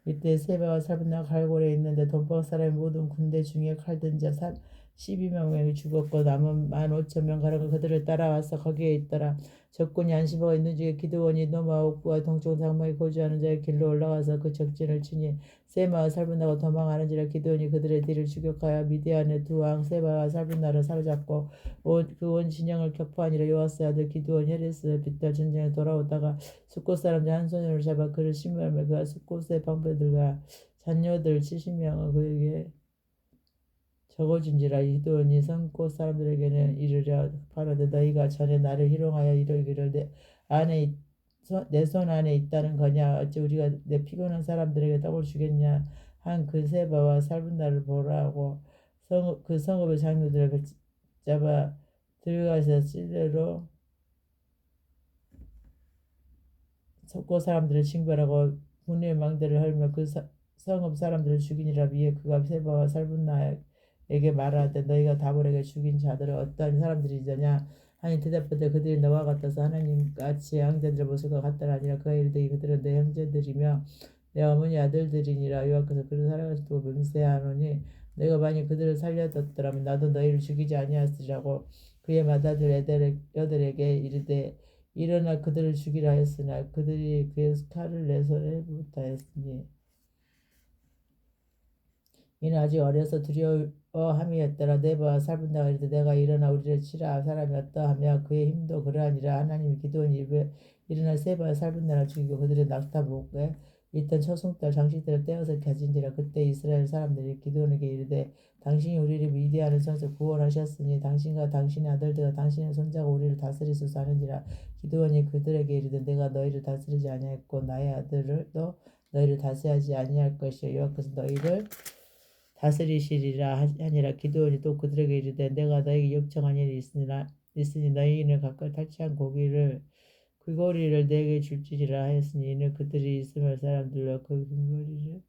A: 이때 세바와 살분나가 갈고리에 있는데 돈방 사람의 모든 군대 중에 칼든 자 12명이 죽었고 남은 15,000명 가량은 그들을 따라와서 거기에 있더라. 적군이 안시바가 있는 중에 기드온이 노마옥과 동쪽 장막에 거주하는 자의 길로 올라가서 그 적진을 치니 세마와 살분나가 도망하는지라. 기드온이 그들의 뒤를 추격하여 미디안의 두 왕 세바와 살분나를 사로잡고 그 온 진영을 격파하니라. 요아스의 아들 기드온 헤레스 빗달 전쟁에 돌아오다가 숫곳 사람들 한 소년을 잡아 그를 신문하며 그가 숫곳의 방패들과 잔녀들 70명을 그에게 적어준지라. 기드온이 성꽃 사람들에게는 이르려 가로되 너희가 전에 나를 희롱하여 이르기를 내 손 안에 있다는 거냐. 어찌 우리가 내 피곤한 사람들에게 떡을 주겠냐. 한 그 세바와 살분나를 보라고 그 성읍의 장로들을 잡아 들어가서 찔레로 석고 사람들을 징벌하고 분의 망대를 헐며 그 성읍 사람들을 죽이니라. 위에 그가 세바와 살분나에게 말하되 너희가 다볼에게 죽인 자들은 어떠한 사람들이더냐 하니 대답하되 그들이 너와 같아서 하나님같이 형제들의 모습과 같다라 아니라 그가 이르되 그들은 내 형제들이며 내 어머니 아들들이니라. 여호와께서 그를 살아가시고 맹세하노니 내가 만일 그들을 살려뒀더라면 나도 너희를 죽이지 아니하였으리라고 그의 맏아들 여들에게 이르되 일어나 그들을 죽이라 했으나 그들이 그의 칼을 내 손에 못하였으니 이는 아직 어려서 두려워함이었더라. 네바와 살분나가 이르되 내가 일어나 우리를 치라. 사람이 어떠하며 그의 힘도 그러하니라. 하나님이 기드온이 일어나 세바와 살분나를 죽이고 그들의 낙타목에 있던 초승달 장식들을 떼어서 가진지라. 그때 이스라엘 사람들이 기드온에게 이르되 당신이 우리를 미디안의 손에서 구원하셨으니 당신과 당신의 아들들과 당신의 손자가 우리를 다스리소서 하는지라. 기드온이 그들에게 이르되 내가 너희를 다스리지 아니하였고 나의 아들도 너희를 다스리지 아니할 것이요 여호와께서 너희를 다스리시리라 하니라. 기드온이 또 그들에게 이르되 내가 너에게 요청한 일이 있으니 너희는 각각 탈취한 귀고리를 내게 줄지니라 하였으니 이는 그들이 이스마엘 사람들로 그 귀고리를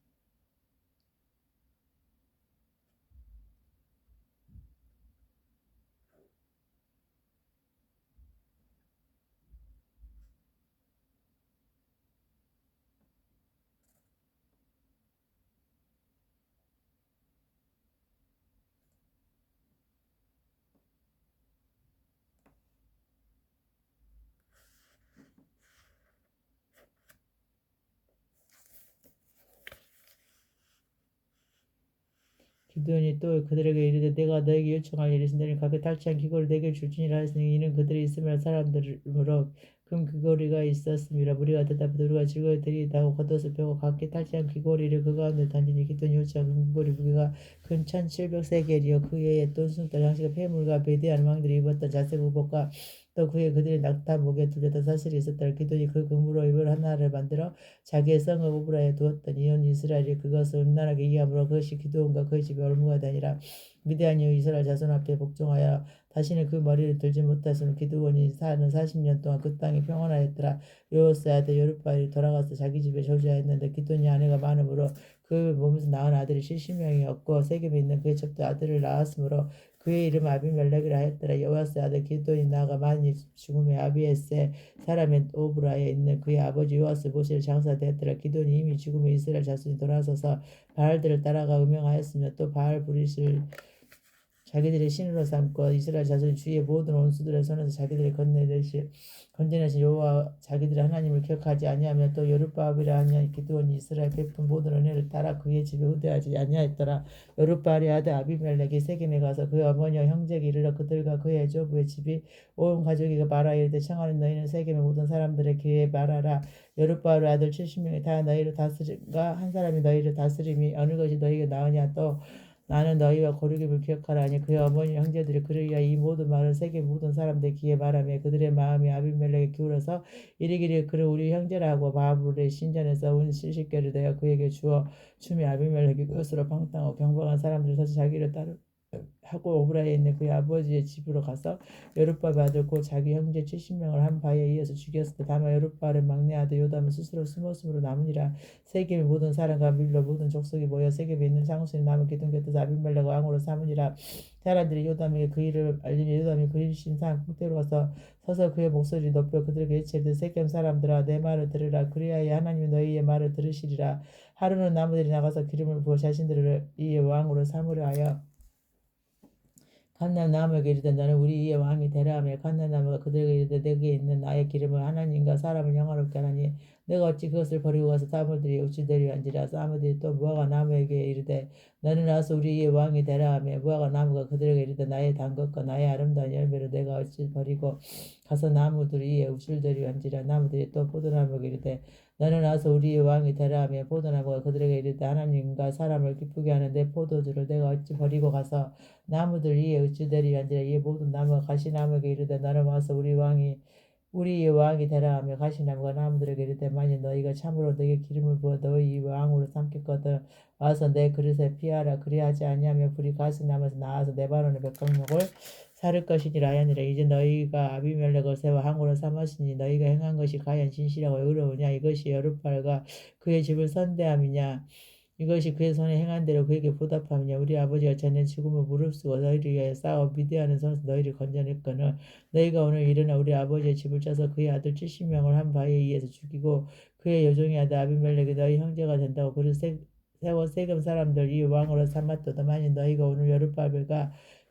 A: 기드온이 또 그들에게 이르되 내가 너에게 요청할 일이 있으니 각각 탈취한 귀고리를 내게 줄지니라 하였으니 이는 그들이 이스마엘 사람들으로 금 귀고리가 있었음이라. 무리가 대답하되 우리가 즐거이 드리다고 겉옷을 펴고 각기 탈취한 귀고리를 그 가운데 던지니 기드온이 요청한 귀고리 무게가 근 1700세겔이요 그 외에 돈 숭떏 장식과 폐물과 베디안 왕들이 입었던 자색 의복과 또 그들의 낙타 목에 둘렸던 사실이 있었더라. 기드온이 그 금으로 입을 하나를 만들어 자기의 성읍 오브라에 두었더니 온 이스라엘이 그것을 음란하게 이해함으로 그것이 기드온과 그의 집에 올무가 되니라. 미디안이 이스라엘 자손 앞에 복종하여 다시는 그 머리를 들지 못하시는 기드온이 사는 40년 동안 그 땅이 평안하였더라. 요호스의 아들 여룹바알이 돌아가서 자기 집에 거주하였는데 기드온이 아내가 많음으로 그 몸에서 낳은 아들이 70명이었고 세겜에 있는 그의 첩도 아들을 낳았으므로 그의 이름 아비멜렉이라 하였더라. 여호와스의 아들 기드온이 나아가 많이 죽음에 아비에스의 사람의 오브라에 있는 그의 아버지 요아스 모시를 장사되었더라. 기드온이 이미 죽음에 이스라엘 자손이 돌아서서 바알들을 따라가 음행하였으며 또 바알 브릿을 자기들의 신으로 삼고 이스라엘 자손이 주위의 모든 원수들의 손에서 자기들이 건져내신 여호와 자기들의 하나님을 기억하지 아니하며 또 여룹바알이라 하냐. 기드온이 이스라엘 베푼 모든 은혜를 따라 그의 집에 후대하지 아니하였더라. 여룹바알의 아들 아비멜렉이 세겜에 가서 그의 어머니와 형제에게 이르러 그들과 그의 조부의 집이 온 가족이 말하여 이르되 청하는 너희는 세겜의 모든 사람들의 귀에 말하라. 여룹바알의 아들 70명이 다 너희를 다스리가 한 사람이 너희를 다스림이 어느 것이 너희에게 나으냐. 또 나는 너희와 고르기를 기억하라니. 그의 어머니 형제들이 그를 위하여 이 모든 말을 세겜 모든 사람들 귀에 말하며 그들의 마음이 아비멜렉에 기울어서 이르기를 그를 우리 형제라 하고 바알의 신전에서 온 실식궤를 내어 그에게 주며 아비멜렉이 그것으로 방탕하고 경박한 사람들을 사서 자기를 따르 하고 오브라에 있는 그의 아버지의 집으로 가서 여룹바알의 아들 곧 자기 형제 70명을 한 바에 의해서 죽였을 때 다만 여룹바알의 막내 아들 요담은 스스로 숨었으므로 남으니라. 세겜의 모든 사람과 밀로 모든 족속이 모여 세겜에 있는 장수인 남은 기둥 곁에서 아비멜렉을 왕으로 삼으니라. 사람들이 요담에게 그 일을 알리며 요담이 그 일신 산 꼭대로 가서 서서 그의 목소리를 높여 그들에게 외치되 세겜 사람들아 내 말을 들으라. 그리하여 하나님이 너희의 말을 들으시리라. 하루는 나무들이 나가서 기름을 부어 자신들을 이의 왕으로 삼으려 하여 갓난 나무에게 이르되 너는 우리 이의 왕이 되라 하며 갓난 나무가 그들에게 이르되 내게 있는 나의 기름을 하나님과 사람을 영화롭게 하나니 내가 어찌 그것을 버리고 가서 사물들이 우치되려 한지라. 사물들이 또 무화과 나무에게 이르되 너는 와서 우리 이의 왕이 되라 하며 무화과 나무가 그들에게 이르되 나의 단 것과 나의 아름다운 열매를 내가 어찌 버리고 가서 나무들이 이에 우출되려 한지라. 나무들이 또 포도나무에게 이르되 너는 와서 우리의 왕이 되라 하며 포도나무가 그들에게 이르되 하나님과 사람을 기쁘게 하는 내 포도주를 내가 어찌 버리고 가서 나무들 위에 어찌되리 한지라. 이에 모든 나무가 가시나무에게 이르되 너는 와서 우리의 왕이 되라 하며 가시나무가 나무들에게 이르되 만일 너희가 참으로 내게 기름을 부어 너희 왕으로 삼겠거든 와서 내 그릇에 피하라. 그리하지 아니하면 불이 가시나무에서 나와서 레바논의 백각목을 살을 것이니라 하니라. 이제 너희가 아비멜렉을 세워 항우로 삼았으니 너희가 행한 것이 과연 진실하고 의로우냐. 이것이 여룻발과 그의 집을 선대함이냐. 이것이 그의 손에 행한 대로 그에게 보답함이냐. 우리 아버지가 전에 죽음을 무릅쓰고 너희를 위하여 싸워 미디하는 손에서 너희를 건져냈거늘 너희가 오늘 일어나 우리 아버지의 집을 쳐서 그의 아들 70명을 한 바에 의해서 죽이고 그의 여종의 아들 아비멜렉이 너희 형제가 된다고 그를 세워 세겜 사람들 이 왕으로 삼았도다. 만일 너희가 오늘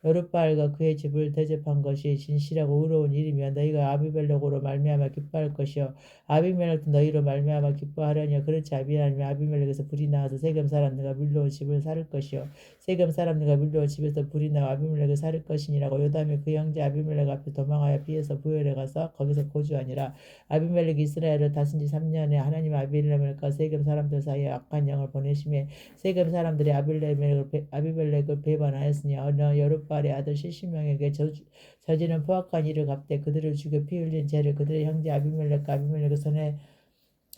A: 여룻바알과 그의 집을 대접한 것이 진실하고 의로운 일이면 너희가 아비멜렉으로 말미암아 기뻐할 것이요 아비멜렉도 너희로 말미암아 기뻐하려니와. 그렇지 아니하면 아비멜렉에서 불이 나와서 세겜 사람들과 밀로온 집을 살을 것이요 세겜 사람들과 밀로온 집에서 불이 나와 아비멜렉을 살을 것이니라고. 요담이 그 형제 아비멜렉 앞에 도망하여 피해서 부엘에 가서 거기서 거주하니라. 아비멜렉이 이스라엘을 다스린 지 3년에 하나님 아비멜렉과 세겜 사람들 사이에 악한 영을 보내심에 세겜 사람들이 아비멜렉을 배반하였으니 어느 여룻바알의 아들 70명에게 저지른 포악한 일을 갚되 그들을 죽여 피 흘린 죄를 그들의 형제 아비멜렉과 아비멜렉의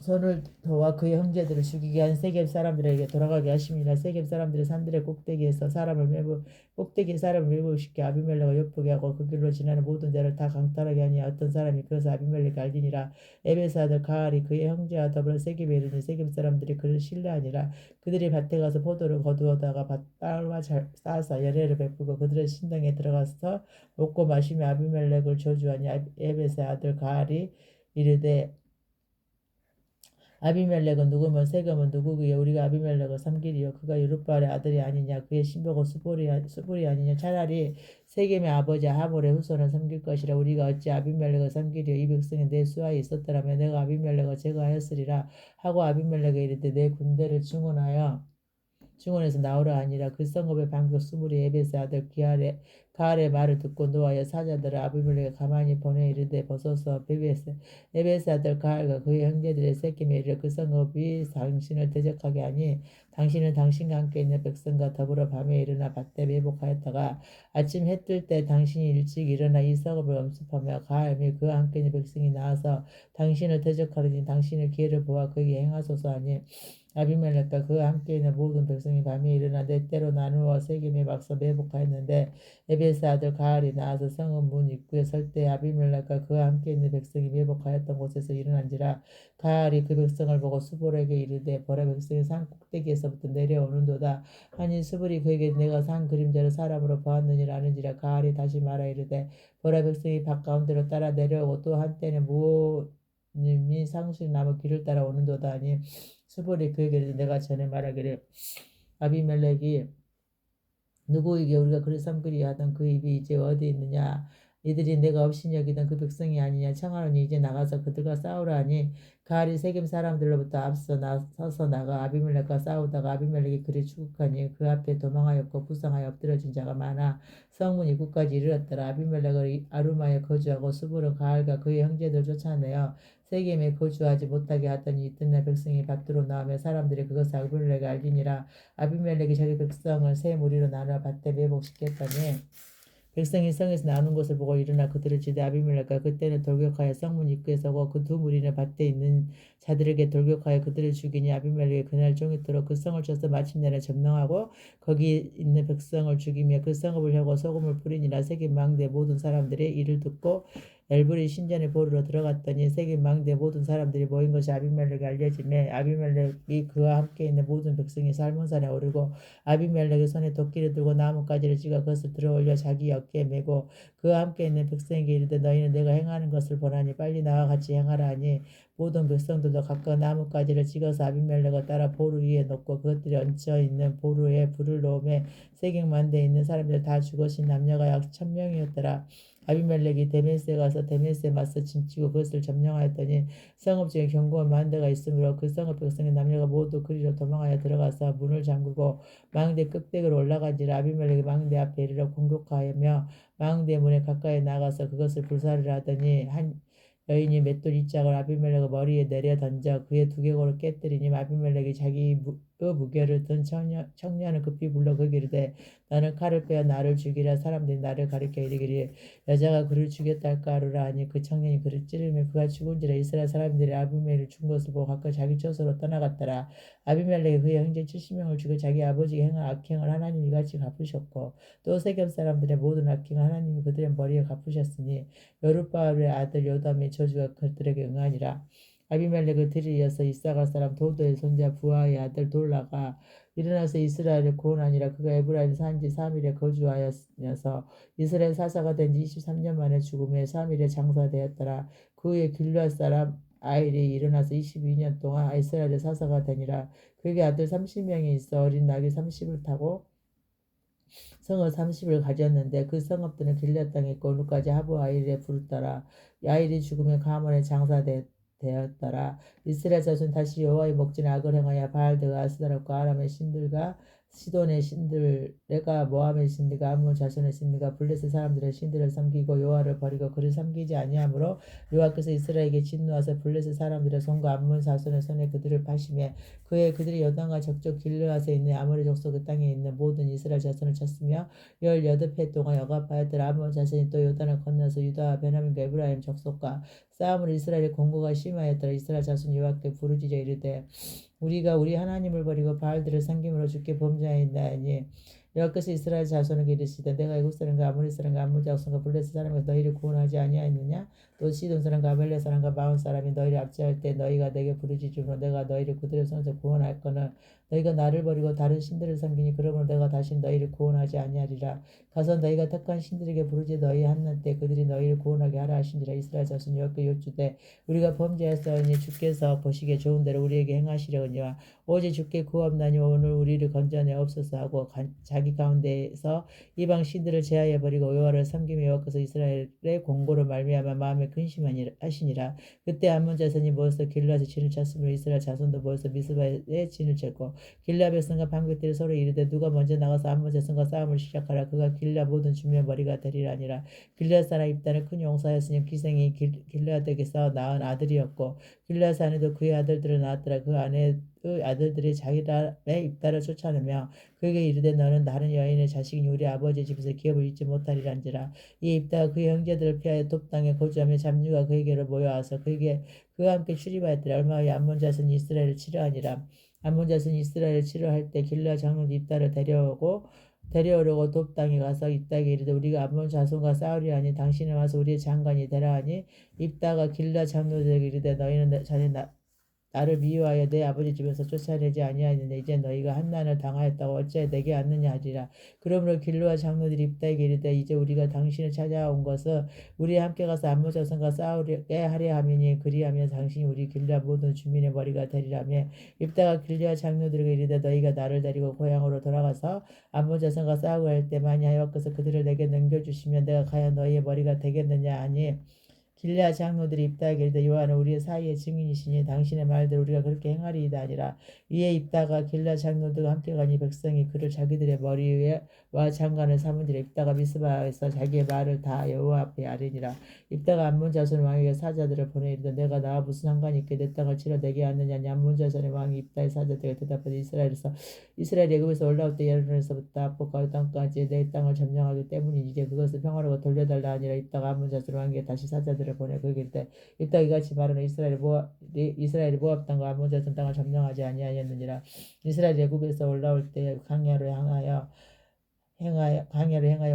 A: 손을 도와 그의 형제들을 죽이게 한 세겜 사람들에게 돌아가게 하심이라. 세겜 사람들이 산들의 꼭대기에 사람을 매복시켜 아비멜렉을 엿보게 하고 그 길로 지나는 모든 데를 다 강탈하게 하니 어떤 사람이 그것을 아비멜렉이 알지니라. 에베스 아들 가알이 그의 형제와 더불어 세겜에 이르니 세겜 사람들이 그를 신뢰하니라. 그들이 밭에 가서 포도를 거두어다가 밭발과 쌓아서 열애를 베푸고 그들의 신당에 들어가서 먹고 마시며 아비멜렉을 저주하니 에베스 아들 가알이 이르되 아비멜렉은 누구면 세겜은 누구기에 우리가 아비멜렉을 섬기리요. 그가 여룻바알의 아들이 아니냐. 그의 신복은 수볼이 아니냐. 차라리 세겜의 아버지 하몰의 후손을 섬길 것이라. 우리가 어찌 아비멜렉을 섬기리요. 이 백성이 내 수하에 있었더라면 내가 아비멜렉을 제거하였으리라 하고 아비멜렉에 이르되 내 군대를 증언에서 나오라 하니라. 그 성읍의 방벽 수무리 에베스 아들 가알의 말을 듣고 노하여 사자들을 아비멜렉에 가만히 보내 이르되 벗어서 에베스 아들 가알과 그의 형제들의 세겜에 이르러 그 성읍이 당신을 대적하게 하니 당신은 당신과 함께 있는 백성과 더불어 밤에 일어나 밭에 매복하였다가 아침 해 뜰 때 당신이 일찍 일어나 이 성읍을 엄습하며 가알 및 그와 함께 있는 백성이 나와서 당신을 대적하려니 당신의 기회를 보아 그에게 행하소서 하니 아비멜렉과 그와 함께 있는 모든 백성이 밤에 일어나 네 때로 나누어 세겜에 막서 매복하였는데 에베스 아들 가알이 나와서 성읍 문 입구에 설 때 아비멜렉과 그와 함께 있는 백성이 매복하였던 곳에서 일어난지라. 가알이 그 백성을 보고 수볼에게 이르되 보라 백성이 산 꼭대기에서부터 내려오는도다 하니 수볼이 그에게 내가 산 그림자를 사람으로 보았느니라 하는지라. 가알이 다시 말하 이르되 보라 백성이 밭 가운데로 따라 내려오고 또 한때는 무님이 상수리 나무 길을 따라 오는도다 하니 수볼이 그에게 이르되 내가 전에 말하기를 아비멜렉이 누구에게 우리가 그를 섬기려 하던 그 입이 이제 어디 있느냐. 이들이 내가 없인 여기던 그 백성이 아니냐. 청하노니 이제 나가서 그들과 싸우라 하니 가알이 세겜 사람들로부터 서서 나가 아비멜렉과 싸우다가 아비멜렉이 그리 추국하니 그 앞에 도망하였고 부상하여 엎드러진 자가 많아 성문 입구까지 이르렀더라. 아비멜렉을 아루마에 거주하고 수불은 가알과 그의 형제들 쫓아내어 세겜에 거주하지 못하게 하더니 이튿날 백성이 밭으로 나오며 사람들이 그것을 아비멜렉에 알리니라. 아비멜렉이 자기 백성을 세 무리로 나누어 밭에 매복시켰더니 백성이 성에서 나오는 것을 보고 일어나 그들을 지대 아비멜렉과 그때는 돌격하여 성문 입구에 서고 그 두 무리는 밭에 있는 자들에게 돌격하여 그들을 죽이니 아비멜렉이 그날 종일토록 그 성을 쳐서 마침내는 점령하고 거기 있는 백성을 죽이며 그 성읍을 혀고 소금을 뿌리니라. 세겜 망대 모든 사람들이 이를 듣고 엘브리 신전에 보르러 들어갔더니 세겜 망대 모든 사람들이 모인 것이 아비멜렉에 알려지매 아비멜렉이 그와 함께 있는 모든 백성이 살몬산에 오르고 아비멜렉의 손에 도끼를 들고 나뭇가지를 찍어 그것을 들어올려 자기 어깨에 메고 그와 함께 있는 백성에게 이르되 너희는 내가 행하는 것을 보나니 빨리 나와 같이 행하라 하니 모든 백성들도 각각 나뭇가지를 찍어서 아비멜렉을 따라 보루 위에 놓고 그것들이 얹혀 있는 보루에 불을 놓음에 세경만대에 있는 사람들 다 죽으신 남녀가 약 1000명이었더라. 아비멜렉이 데메스에 가서 데메스에 맞서 진치고 그것을 점령하였더니 성읍 중에 견고한 만대가 있으므로 그 성읍 백성의 남녀가 모두 그리로 도망하여 들어가서 문을 잠그고 망대 끝대기로 올라간지라. 아비멜렉이 망대 앞에 이르러 공격하며 망대 문에 가까이 나가서 그것을 불사를 하더니 한 여인이 맷돌 이짝을 아비멜렉의 머리에 내려 던져 그의 두개골을 깨뜨리니 아비멜렉이 자기 무게를 든 청년을 급히 불러 그에게 이르되 나는 칼을 빼어 나를 죽이라. 사람들이 나를 가리켜 이르기를 여자가 그를 죽였다 할까 하루라 하니 그 청년이 그를 찌르며 그가 죽은지라. 이스라엘 사람들이 아비멜렉을 죽은 것을 보고 각각 자기 처소로 떠나갔더라. 아비멜렉이 그의 형제 70명을 죽여 자기 아버지가 행한 악행을 하나님이 이같이 갚으셨고 또 세겜 사람들의 모든 악행을 하나님이 그들의 머리에 갚으셨으니 여룻바알의 아들 요담의 저주가 그들에게 응하니라. 아비멜렉을 들이이어서 이사갈 사람 도도의 손자 부하의 아들 돌라가 일어나서 이스라엘을 구원하니라. 그가 에브라임 산지 3일에 거주하였으면서 이스라엘 사사가 된 지 23년 만에 죽음에 3일에 장사되었더라. 그 후에 길르앗 사람 아일이 일어나서 22년 동안 이스라엘의 사사가 되니라. 그에게 아들 30명이 있어 어린 나귀 30을 타고 성읍 30을 가졌는데 그 성읍들은 길앗 땅에 있고 오늘까지 하부 아일에 부르더라. 아일이 죽으면 가문에 장사되었더라. 이스라엘 자손 다시 여호와의 목전에 악을 행하여 바알드가 아스다락과 아람의 신들과 시돈의 신들 내가 모함의 신들과 암몬 자손의 신들과 블레셋 사람들의 신들을 섬기고 여호와를 버리고 그를 섬기지 아니하므로 여호와께서 이스라엘에게 진노하사 블레셋 사람들의 손과 암몬 자손의 손에 그들을 파시며 그들이 요단과 적쪽 길르앗에 있는 아모리 족속 그 땅에 있는 모든 이스라엘 자손을 쳤으며 18해 동안 억압하였더라. 암몬 자손이 또 요단을 건너서 유다와 베냐민과 에브라임 족속과 싸움을 이스라엘의 공고가 심하였더라. 이스라엘 자손이 여호와께 부르짖어 이르되 우리가 우리 하나님을 버리고 바알들을 섬김으로 주께 범죄하였나니 여호와께서 이스라엘 자손에게 이르시되 내가 애굽 사람과 아모리 사람과 암몬 자손과 블레셋 사람과 너희를 구원하지 아니하였느냐. 또 시돈 사람과 아벨레 사람과 마온 사람이 너희를 압제할 때 너희가 내게 부르짖으므로 내가 너희를 그들의 손에서 구원할거늘 너희가 나를 버리고 다른 신들을 섬기니 그러므로 내가 다시 너희를 구원하지 아니하리라. 가서 너희가 택한 신들에게 부르짖어 너희 한난 때 그들이 너희를 구원하게 하라 하시니라. 이스라엘 자손이 여호와께 여쭈되 우리가 범죄하였사오니 주께서 보시기에 좋은 대로 우리에게 행하시려거니와 오직 주께 구하옵나니 오늘 우리를 건져내옵소서 하고 자기 가운데에서 이방 신들을 제하여 버리고 여호와를 섬기며 여호와께서 이스라엘의 공고로 말미암아 마음에 근심하시니라. 그때 암몬 자손이 모여서 길르앗에 진을 쳤으므로 이스라엘 자손도 모여서 미스바에 진을 쳤고 길르앗 백성과 방백들이 서로 이르되 누가 먼저 나가서 암몬 자손과 싸움을 시작하라. 그가 길르앗 모든 주민의 머리가 되리라니라. 길르앗 사람 입단을 큰 용사였으니 기생이 길르앗에게서 낳은 아들이었고 길르앗 아내도 그의 아들들을 낳았더라. 그 아내의 아들들이 자기의 입다를 쫓아내며 그에게 이르되 너는 다른 여인의 자식이니 우리 아버지의 집에서 기업을 잊지 못하리란지라. 이 입다가 그의 형제들을 피하여 톱 땅에 거주하며 잡류가 그에게로 모여와서 그와 함께 출입하였더라. 얼마 후에 암몬 자손이 이스라엘을 치려하니라. 암몬 자손이 이스라엘을 치료할 때 길르앗 장로도 입다를 데려오려고 톱 땅에 가서 입다에게 이르되 우리가 암몬 자손과 싸우려 하니 당신이 와서 우리의 장관이 되라 하니 입다가 길르앗 장로들에게 이르되 너희는 자네 나를 미워하여 내 아버지 집에서 쫓아내지 아니하였느냐. 이제 너희가 한난을 당하였다고 어찌하여 내게 왔느냐 하리라. 그러므로 길르앗 장로들이 입다에게 이르되 이제 우리가 당신을 찾아온 것은 우리 함께 가서 암몬 자손과 싸우게 하려 함이니 그리하면 당신이 우리 길르앗 모든 주민의 머리가 되리라며 입다가 길르앗 장로들에게 이르되 너희가 나를 데리고 고향으로 돌아가서 암몬 자손과 싸우고 할 때 만일 여호와께서 그들을 내게 넘겨주시면 내가 과연 너희의 머리가 되겠느냐 하니 길르앗 장로들이 입다에게 이르되 여호와는 우리의 사이의 증인이시니 당신의 말대로 우리가 그렇게 행하리이다 하니라. 이에 입다가 길르앗 장로들과 함께 가니 백성이 그를 자기들의 머리 위와 장관을 삼은지라. 입다가 미스바에서 자기의 말을 다 여호와 앞에 아뢰니라. 입다가 암몬 자손 왕에게 사자들을 보내 이르되 내가 나와 무슨 상관이 있게 내 땅을 치러 내게 왔느냐니. 암몬 자손의 왕이 입다의 사자들에게 대답하되 이스라엘이 애굽에서 올라올 때 여론에서부터 압복과 땅까지 내 땅을 점령하기 때문이니 이제 그것을 평화로고 돌려달라 하니라. 입다가 암몬 자손 왕에게 다시 사자들을 보내 그에게 이르되 입다가 이같이 말하는 이스라엘이 모압 땅과 암몬 자손 땅을 점령하지 아니하였느니라. 이스라엘이 애굽에서 올라올 때 강야로 행하여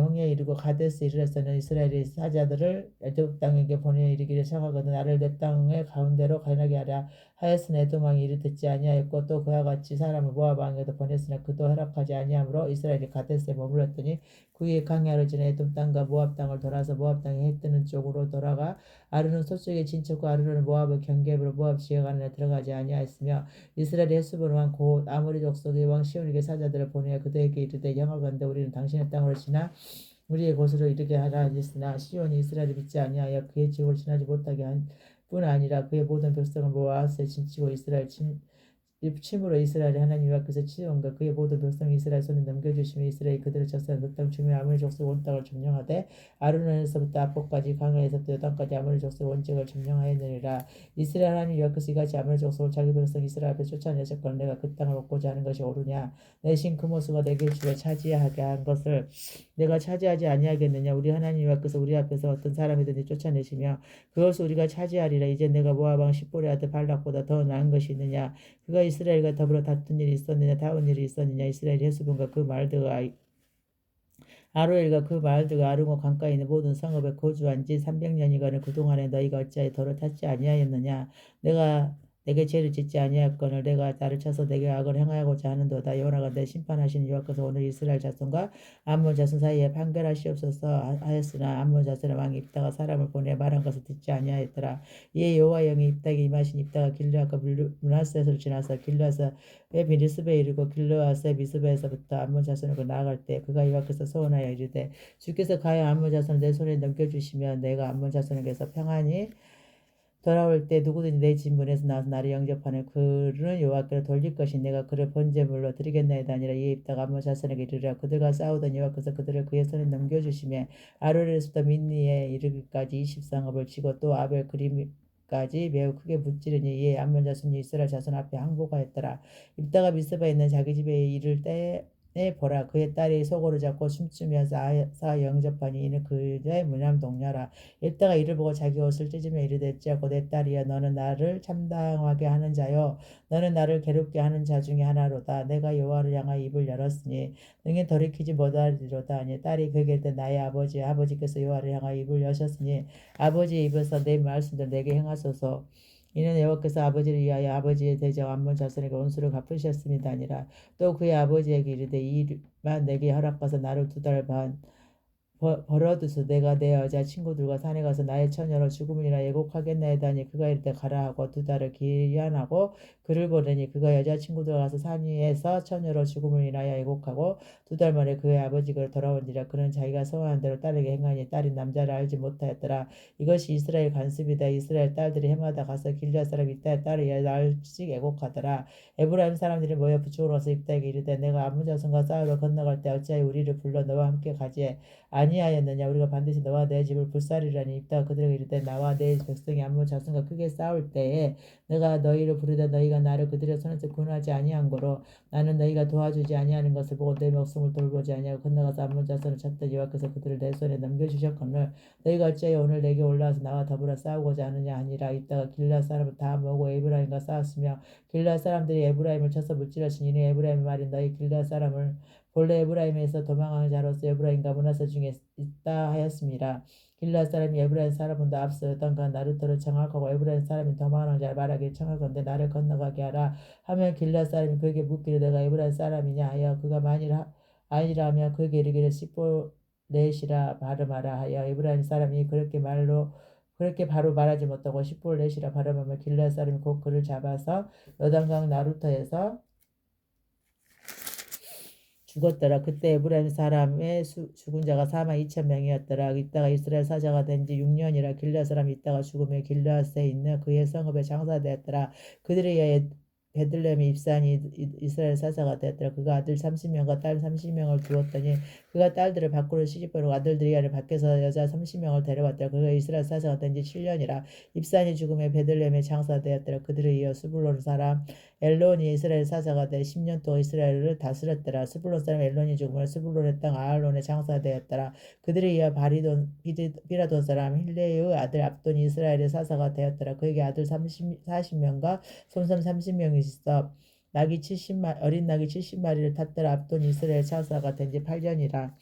A: 홍해에 이르고 가데스에 이르렀으나 이스라엘의 사자들을 에돔 땅에게 보내어 이르기를 청하거든 나를 내 땅의 가운데로 가나게 하라 하였으나 에돔 왕이 이를 듣지 아니하였고 또 그와 같이 사람을 모압 왕에게도 보냈으나 그도 허락하지 아니하므로 이스라엘이 가데스에 머물렀더니 그의 강야를 지나 에돔 땅과 모압 땅을 돌아서 모압 땅의 해 뜨는 쪽으로 돌아가 아르논 서쪽의 진척과 아르논은 모압의 경계부로 모압 지역 안에 들어가지 아니하였으며 이스라엘의 헷수본 왕 곧 아모리 족속의 왕 시온에게 사자들을 보내어 그들에게 이르되 영화건대 우리는 당신의 땅으로 지나 우리의 곳으로 이르게 하라 하였으나 시온이 이스라엘을 믿지 아니하여 그의 지역을 지나지 못하게 한 뿐 아니라 그의 모든 백성을 모아 아하스에 진치고 이스라엘 침으로 이스라엘의 하나님 여호와께서 치온과 그의 모든 백성이 이스라엘 손에 넘겨주시며 이스라엘이 그들을 적세한 그 땅 주민 아모리 족속 온 땅을 점령하되 아르논에서부터 아포까지 강야에서부터 요단까지 아모리 족속 온 지역을 점령하였느니라. 이스라엘 하나님 여호와께서 이같이 아모리 족속을 자기 백성 이스라엘 앞에 쫓아내셨거늘 내가 그 땅을 얻고자 하는 것이 옳으냐. 내 신 그모스가 내게 주어 차지하게 한 것을 내가 차지하지 아니하겠느냐. 우리 하나님 여호와께서 우리 앞에서 어떤 사람이든지 쫓아내시며 그것을 우리가 차지하리라. 이제 내가 모압 왕 십볼의 아들 발락보다 더 나은 것이 있느냐. 그가 이스라엘과 더불어 다툰 일이 있었느냐 다운 일이 있었느냐. 이스라엘이 헷수본과 그 말들과 아로엘과 그 마을들과 아르고 강가에 있는 모든 성읍에 거주한 지 300년이거늘 그동안에 너희가 어찌하여 더러 탔지 아니하였느냐. 내가 내게 죄를 짓지 아니하였거늘 내가 나를 쳐서 내게 악을 행하고자 하는도다. 여호와가 내 심판하시는 여호와께서 오늘 이스라엘 자손과 암몬 자손 사이에 판결하시옵소서 하였으나 암몬 자손의 왕이 입다가 사람을 보내 말한 것을 듣지 아니하였더라. 이에 여호와 영이 입다에게 임하신 입다가 길르앗과 므낫셋을 지나서 길르앗의 미스베에 이르고 길르앗의 미스베에서부터 암몬 자손으로 나아갈 때 그가 여호와께서 소원하여 이르되 주께서 가야 암몬 자손을 내 손에 넘겨주시면 내가 암몬 자손에게서 평안히 돌아올 때 누구든지 내 집 문에서 나와서 나를 영접하는 그는 여호와께로 돌릴 것이 내가 그를 번제물로 드리겠나이다 아니라 이에 입다가 암몬 자손에게 이르리라. 그들과 싸우던 여호와께서 그들을 그의 손에 넘겨주시며 아로엘에서부터 민니에 이르기까지 20상업을 치고 또 아벨 그림까지 매우 크게 무찌르니 이에 암몬 자손이 이스라엘 자손 앞에 항복하였더라. 입다가 미스바에 있는 자기 집에 이를 때 보라 그의 딸이 속으로 잡고 춤추면서 아사 영접하니 이는 그의 무남 동료라. 입다가 이를 보고 자기 옷을 찢으며 이르되 어찌하고 내 딸이여 너는 나를 참당하게 하는 자요 너는 나를 괴롭게 하는 자 중에 하나로다. 내가 여호와를 향하여 입을 열었으니 능히 돌이키지 못하리로다. 아니 딸이 그에게 이르되 나의 아버지께서 여호와를 향하여 입을 여셨으니 아버지의 입에서 내 말씀들 내게 행하소서. 이는 여호와께서 아버지를 위하여 아버지의 대적 암몬 자손에게 온수를 갚으셨습니다 아니라 또 그의 아버지에게 이르되 이만 내게 허락하사 나를 2달 반 벌어두소. 내가 내 여자 친구들과 산에 가서 나의 처녀로 죽음이라 예곡하겠나이다 하니 그가 이르되 가라 하고 2달을 기한하고 그를 보내니 그가 여자 친구들과 가서 산 위에서 처녀로 죽음을 인하여 예곡하고 2달 만에 그의 아버지가 돌아온지라. 그는 자기가 소원한 대로 딸에게 행하니 딸이 남자를 알지 못하였더라. 이것이 이스라엘 관습이다. 이스라엘 딸들이 해마다 가서 길르앗 사람 입다의 딸을 10날씩 예곡하더라. 에브라임 사람들이 모여 부축으로 와서 입다에게 이르되 내가 암몬 자손과 싸우러 건너갈 때 어찌하여 우리를 불러 너와 함께 가지 아니하였느냐. 우리가 반드시 너와 내 집을 불사르리라니. 입다가 그들에게 이르되 나와 내 백성이 암몬 자손과 크게 싸울 때에 내가 너희를 부르되 너희가 나를 그들의 손에서 구원하지 아니한 거로 나는 너희가 도와주지 아니하는 것을 보고 내 목숨을 돌보지 아니하고 건너가서 암몬 자손을 쳤더니 여호와께서 그들을 내 손에 넘겨주셨거늘 너희가 어찌하여 오늘 내게 올라와서 나와 더불어 싸우고자 하느냐 하니라. 입다가 길르앗 사람을 다 모으고 에브라임과 싸웠으며 길르앗 사람들이 에브라임을 쳐서 무찌르시니 이는 에브라임의 말이 너희 길르앗 사람을 본래 에브라임에서 도망하는 자로서 에브라임과 므낫세 중에 있다 하였습니다. 길르앗 사람이 에브라임 사람보다 앞서 요단과 나루터를 청하고 에브라임 사람이 도망하는 자를 말하기를 청하건대 나를 건너가게 하라 하면 길르앗 사람이 그에게 묻기를 내가 에브라임 사람이냐 하여 그가 만일 아니라 하면 그에게 이르기를 십볼넷이라 발음하라 하여 에브라임 사람이 그렇게 바로 말하지 못하고 십볼넷이라 발음하며 길르앗 사람이 곧 그를 잡아서 요단강 나루터에서 죽었더라. 그때 에브라임 사람의 죽은 자가 42,000명이었더라. 이따가 이스라엘 사자가 된 지 6년이라 길르앗 사람이 있다가 죽으며 길르앗에 있는 그의 성읍에 장사되었더라. 그들에 의하여 베들레헴의 입산이 이스라엘 사사가 되었더라. 그가 아들 30명과 딸 30명을 두었더니 그가 딸들을 밖으로 시집보내고 아들들이 아를 밖에서 여자 30명을 데려왔더라. 그가 이스라엘 사사가 된 지 7년이라 입산이 죽음에 베들레헴에 장사되었더라. 그들에 이어 스불론 사람 엘론이 이스라엘 사사가 돼 10년 동안 이스라엘을 다스렸더라. 스불론 사람 엘론이 죽음을 스불론의 땅 아알론에 장사되었더라. 그들에 이어 비라돈 사람 힐레의 아들 압돈이 이스라엘의 사사가 되었더라. 그에게 아들 40명과 손삼 30명이 있어 어린 낙이 70마리를 탔더라. 압돈이 이스라엘 사사가 된 지 8년이라.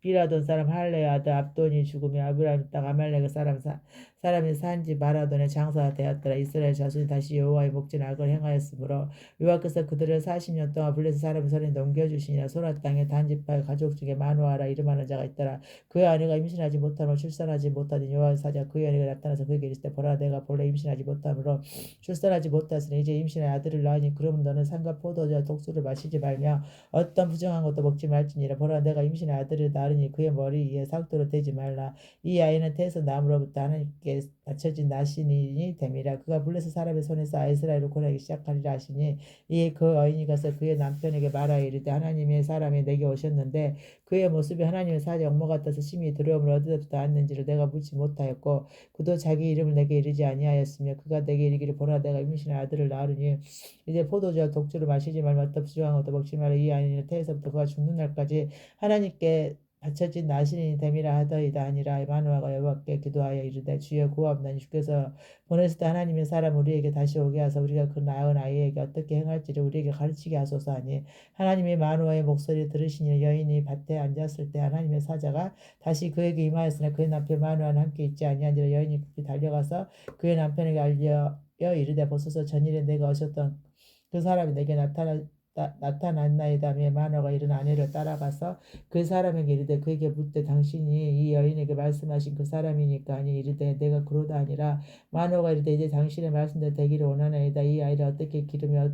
A: 비라돈 사람 할레의 아들 압돈이 죽으며 아브라함이 땅 아말렉의 사람이 산지 마라돈에 장사되었더라. 이스라엘 자손이 다시 여호와의 목전 악을 행하였으므로 여호와께서 그들을 40년 동안 블레셋 사람의 손에 넘겨주시니라. 소라 땅에 단지파의 가족 중에 마누아라 이름하는 자가 있더라. 그의 아내가 임신하지 못하므로 출산하지 못하더니 여호와의 사자 그의 아내가 나타나서 그에게 이르시되 보라 내가 본래 임신하지 못하므로 출산하지 못하으니 이제 임신의 아들을 낳으니 그러면 너는 산과 포도주와 독수를 마시지 말며 어떤 부정한 것도 먹지 말지니라. 보라 내가 임신의 아들을 낳으니 그의 머리 위에 삭도로 대지 말라. 이 아이는 태에서 남으로부터 하나님께 바쳐진 나신이 됨이라. 그가 블레셋 사람의 손에서 아이스라엘을 고려하기 시작하리라 하시니 이에 그 어인이 가서 그의 남편에게 말하여 이르되 하나님의 사람이 내게 오셨는데 그의 모습이 하나님의 사자 옥모 같아서 심히 두려움을 얻었다 않는지를 내가 묻지 못하였고 그도 자기 이름을 내게 이르지 아니하였으며 그가 내게 이르기를 보라 내가 임신의 아들을 낳으니 이제 포도주와 독주를 마시지 말며 어떤 부정한 것도 먹지 말라. 이 아이는 태에서부터 그가 죽는 날까지 하나님께 바쳐진 나신이 됨이라 하더이다 하니라. 마누아가 여호와께 기도하여 이르되 주여 구하옵나니 주께서 보내실 때 하나님의 사람 우리에게 다시 오게 하사 우리가 그 낳은 아이에게 어떻게 행할지를 우리에게 가르치게 하소서 하니 하나님의 마누아의 목소리를 들으시니 여인이 밭에 앉았을 때 하나님의 사자가 다시 그에게 임하였으나 그의 남편 마누아는 함께 있지 아니하니라. 여인이 급히 달려가서 그의 남편에게 알려 이르되 보소서 전일에 내가 오셨던 그 사람이 내게 나타났나이다며 마누아가 이른 아내를 따라가서 그 사람에게 이르되 그에게 묻되 당신이 이 여인에게 말씀하신 그 사람이니까 아니 이르되 내가 그러다 아니라 마누아가 이르되 이제 당신의 말씀대로 되기를 원하나이다. 이 아이를 어떻게 기르며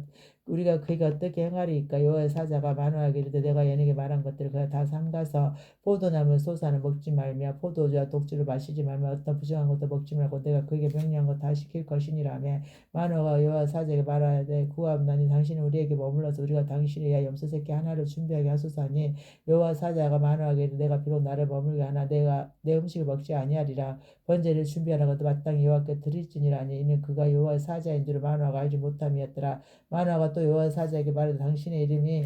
A: 우리가 그에게 어떻게 행하리이까. 여호와의 사자가 마누아에게 이르되 내가 얘네게 말한 것들을 그가 다 삼가서 포도나무 소사는 먹지 말며 포도주와 독주를 마시지 말며 어떤 부정한 것도 먹지 말고 내가 그에게 명령한 것 다 시킬 것이니라며 마누아가 여호와 사자에게 말하되 구하옵나니 당신은 우리에게 머물러서 우리가 당신에 의하여 염소새끼 하나를 준비하게 하소서 하니 여호와 사자가 마누아에게 이르되 내가 비록 나를 머물게 하나 내가 내 음식을 먹지 아니하리라. 번제를 준비하는 것도 마땅히 여호와께 드릴지니라니 이는 그가 여호와의 사자인 줄을 마누아가 알지 못함이었더라. 마누아가 또 여호와의 사자에게 말하되 당신의 이름이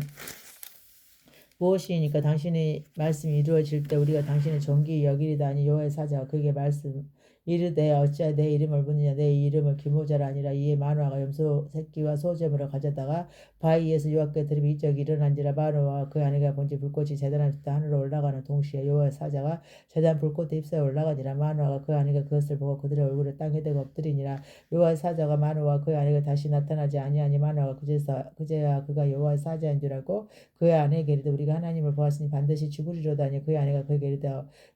A: 무엇이니까 당신의 말씀이 이루어질 때 우리가 당신의 존귀히 여기리다 하니 여호와의 사자가 그에게 말씀 이르되 어찌하여 내 이름을 묻느냐. 내 이름을 기모자라 아니라. 이에 마누아가 염소 새끼와 소제물을 가져다가 바위에서 여호와께 드리며 이적이 일어난지라. 마누아와 그 아내가 본지 불꽃이 제단에서 하늘로 올라가는 동시에 여호와의 사자가 제단 불꽃에 휩싸여 올라가니라. 마누아가 그 아내가 그것을 보고 그들의 얼굴을 땅에 대고 엎드리니라. 여호와의 사자가 마누아와 그 아내가 다시 나타나지 아니하니 마누아가 그제야 그가 여호와의 사자인 줄 알고 그의 아내에게 이르되 우리가 하나님을 보았으니 반드시 죽으리로다 하니 그의 아내가 그에게 이르되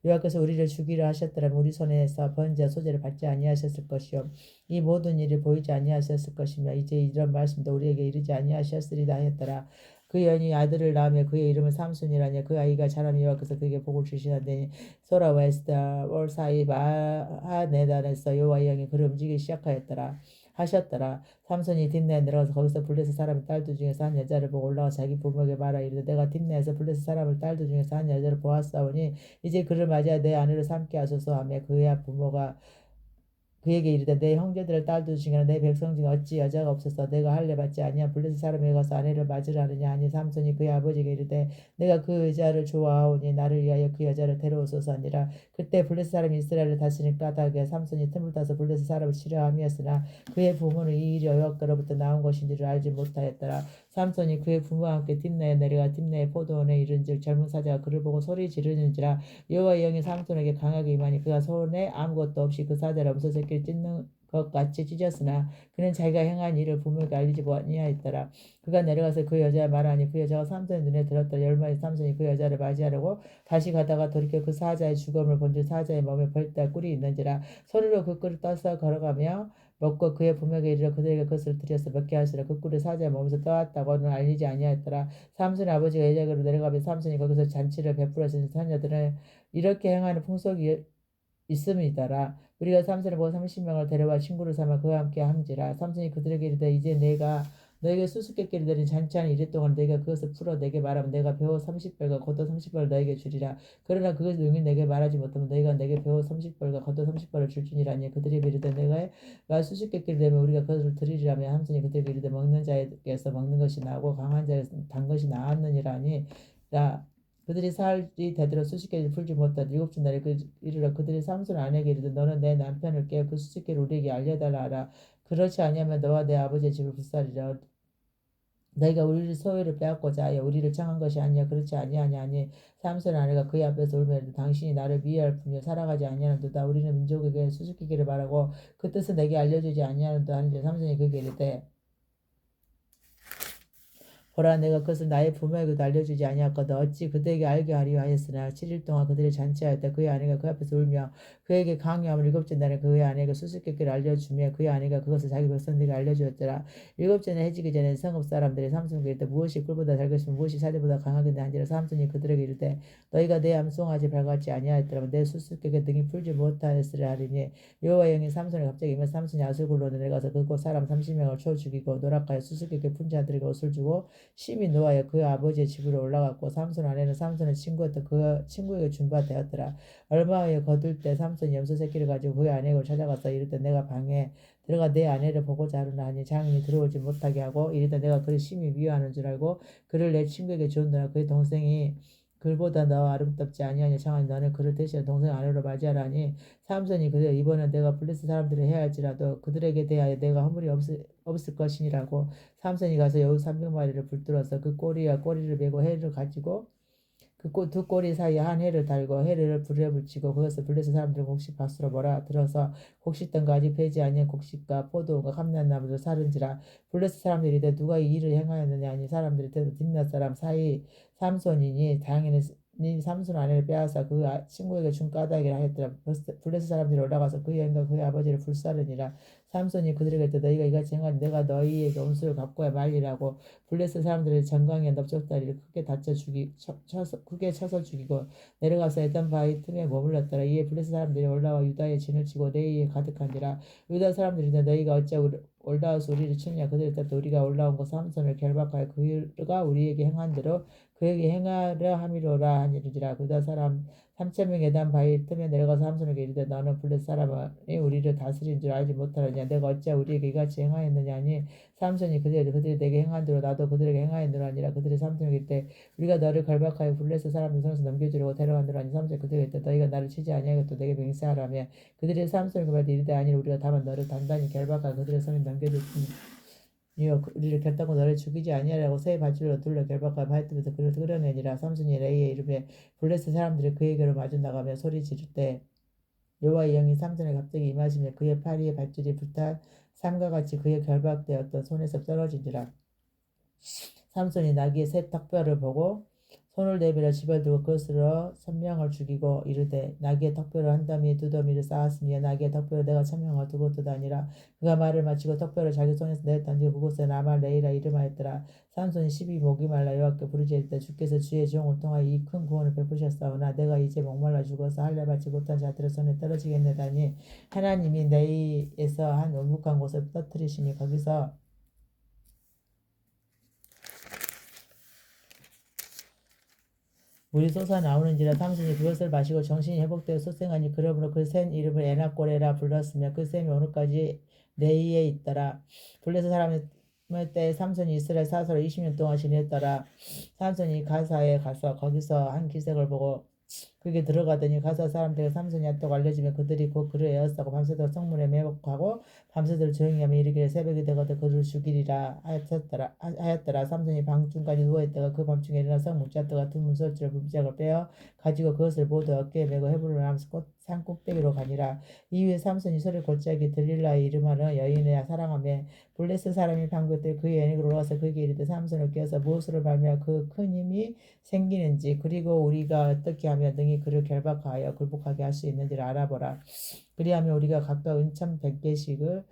A: 여호와께서 우리를 죽이려 하셨더라면 우리 손에서 번제와 소제를 받지 아니하셨을 것이요 이 모든 일을 보이지 아니하셨을 것이며 이제 이런 말씀도 우리에게 이르지 아니하셨으리다 하였더라. 그 여인이 아들을 낳으며 그의 이름을 삼손이라니. 그 아이가 자라며 여호와께서 그에게 복을 주시나니 소라와 에스다 올 사이 마하네단에서 여호와의 영이 그를 움직이기 시작하였더라. 하셨더라. 삼손이 딥내에 내려가서 거기서 블레셋 사람의 딸들 중에서 한 여자를 보고 올라가 자기 부모에게 말하 이르되 내가 딥내에서 블레셋 사람의 딸들 중에서 한 여자를 보았사오니 이제 그를 맞이하여 내 아내를 삼게 하소서 하며 그의 부모가 그에게 이르되 내 형제들의 딸들 중에는 내 백성 중에 어찌 여자가 없어서 내가 할례 받지 아니한 블레셋 사람에게 가서 아내를 맞으라 하느냐 하니 삼손이 그의 아버지에게 이르되 내가 그 여자를 좋아하오니 나를 위하여 그 여자를 데려오소서 하니라. 그때 블레셋 사람이 이스라엘을 다스린 까닭에 삼손이 틈을 타서 블레셋 사람을 치려함이었으나 그의 부모는 이 일이 여호와께로부터 나온 것인지를 알지 못하였더라. 삼손이 그의 부모와 함께 딥나에 내려가 딥나의 포도원에 이른즉 젊은 사자가 그를 보고 소리 지르는지라. 여호와의 영이 삼손에게 강하게 임하니 그가 손에 아무것도 없이 그 사자를 염소 새끼를 찢는 것 같이 찢었으나 그는 자기가 행한 일을 부모에게 알리지 아니하였더라. 그가 내려가서 그 여자에 말하니 그 여자가 삼손의 눈에 들었더라. 열마의 삼손이 그 여자를 맞이하려고 다시 가다가 돌이켜 그 사자의 죽음을 본즉 사자의 몸에 벌떡 꿀이 있는지라. 손으로 그 꿀을 떠서 걸어가며 먹고 그의 부모에게 이르러 그들에게 그것을 드려서 먹게 하시라. 그 꿀이 사자의 몸에서 떠왔다고는 알리지 아니하였더라. 삼손의 아버지가 예적으로 내려가며 삼손이 거기서 잔치를 베풀었으니 자녀들은 이렇게 행하는 풍속이 있음이더라. 우리가 삼손을 보고 30명을 데려와 친구를 삼아 그와 함께 함지라. 삼손이 그들에게 이르되 이제 내가 너에게 수수께끼를 내린 잔치하는 이래 동안 내가 그것을 풀어 내게 말하면 내가 배우 30벌과 겉옷 30벌을 너에게 주리라. 그러나 그것을 용이 내게 말하지 못하면 너희가 내게 배우 30벌과 겉옷 30벌을 줄지니라니. 그들이 이르되 내가 수수께끼를 내면 우리가 그것을 드리리라며. 삼손이 그들에게 이르되 먹는 자에게서 먹는 것이 나고 강한 자에게서 단 것이 나았느니라니. 그들이 사흘이 되도록 수수께끼를 풀지 못하되 일곱째 날에 이르러 그들이 삼손 아내에게 이르되 너는 내 남편을 깨어 그 수수께끼를 우리에게 알려달라 하라. 그렇지 아니하면 너와 내 아버지의 집을 불사르리라. 너희가 우리를 소유를 빼앗고자 하여 우리를 청한 것이 아니야. 그렇지 아니하니 삼손 아내가 그의 앞에서 울며 당신이 나를 미워할 뿐이요 사랑하지 아니하는도다. 우리는 민족에게 수수께끼를 말하고 그 뜻은 내게 알려주지 아니하는도다 하는지 삼손이 그에게 이르되 보라 내가 그것을 나의 부모에게도 알려주지 아니하거든 어찌 그들에게 알게 하리요 하였으나 7일 동안 그들이 잔치하였다. 그의 아내가 그 앞에서 울며 그에게 강요함을 일곱째 날에 그의 아내가 수수께끼를 알려주며 그의 아내가 그것을 자기 백성들에게 알려주었더라. 일곱째 날 해지기 전에 성읍 사람들이 삼손에게 이르되 무엇이 꿀보다 달 것이며 무엇이 사제보다 강하겠냐 한지라 삼손이 그들에게 이르되 너희가 내 암송아지 발같이 아니하였더라면 내 수수께끼 등이 풀지 못하였으리라 하리니 여호와의 영이 삼손에 갑자기 임해 삼손이 아술굴로 내려가서 그곳 사람 30명을 쳐 죽이고 노략하여 수수께끼 푼 자들에게 옷을 주고 심히 노하여 그 아버지의 집으로 올라갔고 삼손 아내는 삼손의 친구였던 그 친구에게 준바되었더라. 얼마 후에 거둘 때 삼손이 염소 새끼를 가지고 그의 아내에게 찾아가서 이르되 내가 방에 들어가 내 아내를 보고자 하노라 하니 장인이 들어오지 못하게 하고 이르되 내가 그를 심히 미워하는 줄 알고 그를 내 친구에게 주었노라. 그의 동생이 그보다 너 아름답지 아니하니 장하니 너는 그를 대신해 동생 아내로 맞이하라니 삼손이 그들 이번엔 내가 블레스 사람들을 해야할지라도 그들에게 대하여 내가 허물이 없을 것이니라고 삼손이 가서 여우 300마리를 불들어서 그 꼬리와 꼬리를 메고 해를 가지고 그 두 꼬리 사이에 한 해를 달고 해를 불에 붙이고 그것을 블레스 사람들 곡식 밭으로 몰아 들어서 곡식등과 아직 배지 아니한 곡식과 포도원과 감람나무를 사른지라. 블레스 사람들이 이르되 누가 이 일을 행하였느냐 하니 사람들이 대도 딥낫 사람 사이 삼손이니 당연히 삼손 아내를 빼앗아 그 친구에게 준 까닭이라 하였더라. 블레스 사람들이 올라가서 그의 영과 그의 아버지를 불사르니라. 삼손이 그들에게 이르되 너희가 이같이 행하니 내가 너희에게 온수를 갚고야 말리라고 블레스 사람들의 정강에 넓적다리를 크게 쳐서 죽이고 내려가서 에단 바위 틈에 머물렀더라. 이에 블레스 사람들이 올라와 유다에 진을 치고 레이에 가득한지라. 유다 사람들이 너희가 어찌 올라와서 우리를 치냐. 그들이 뜻도 우리가 올라온 곳 삼손을 결박하여 그가 우리에게 행한 대로 그에게 행하려 함이로라 하니라. 유다 사람 3,000명 에단 바위 틈에 내려가서 삼손에게 이르되 너는 블레스 사람이 우리를 다스린 줄 알지 못하느냐. 내가 어찌 우리에게 이같이 행하였느냐 하니 삼손이 그들이 내게 행한 대로 나도 그들에게 행하였노라 하니라. 그들이 삼손에게 이르되 우리가 너를 결박하여 블레스 사람들 손에서 넘겨주려고 데려간노라 하니 삼손이 그들에게 이르되 너희가 나를 치지 아니하겠도 내게 맹세하라며 그들이 삼손에게 말하되 이르되 아니 우리가 다만 너를 단단히 결박하여 그들의 손에 넘겨줄 뿐이요 우리를 결단코 너를 죽이지 아니하라고 새 밧줄로 둘러 결박하여 바위틈에서 그를 끌어내니라. 삼손이 레이에 이르매 블레스 사람들이 그에게로 마주 나가며 소리 지를 때 여호와의 영이 삼손에 갑자기 임하시며 그의 팔 위에 밧줄이 불탄 삼과 같이 그의 결박되었던 손에서 떨어지니라. 삼손이 나귀의 새 턱뼈를 보고 손을 내밀어 집을 두고 그것으로 1,000명을 죽이고 이르되 나귀의 턱뼈를 한 더미 두 더미를 쌓았으며 나귀의 턱뼈를 내가 1,000명을 두고도다 아니라 그가 말을 마치고 턱뼈를 자기 손에서 내던지고 그곳에 나마 레이라 이름하였더라. 삼손이 12목이 말라 여호와께 부르짖을 주께서 주의 종을 통하여 이 큰 구원을 베푸셨사오나 내가 이제 목말라 죽어서 할례 받지 못한 자들의 손에 떨어지겠느다니 하나님이 레이에서 한 울북한 곳을 터뜨리시니 거기서 물이 솟아나오는지라. 삼손이 그것을 마시고 정신이 회복되어 소생하니 그러므로 그 샘 이름을 에나꼬레라 불렀으며 그 샘이 오늘까지 레이에 있더라. 블레셋 사람의 때 삼손이 이스라엘 사서로 20년 동안 지냈더라. 삼손이 가사에 가서 거기서 한 기색을 보고 그게 들어가더니 가사 사람들에게 삼손이 왔다고 알려지면 그들이 곧 그를 에워싸고 밤새도록 성문에 매복하고 밤새도록 조용히 하며 이르기를 새벽이 되거든 그를 죽이리라 하였더라. 삼손이 밤중까지 누워있다가 그 밤중에 일어나 성 문짝도 같은 문설주를 문짝을 빼어 가지고 그것을 모두 어깨에 메고 헤브론을 하면서 산 꼭대기로 가니라. 이후에 삼손이 소리 골짜기 들릴라의 이름하는 여인을 사랑하며 블레스 사람이 방긋들 그의 애닉으로 올라와서 그에게 이르되 삼손을 깨어서 무엇으로 말미암아 그 큰 힘이 생기는지 그리고 우리가 어떻게 하면 능히 그를 결박하여 굴복하게 할 수 있는지를 알아보라. 그리하면 우리가 각각 은천 100개씩을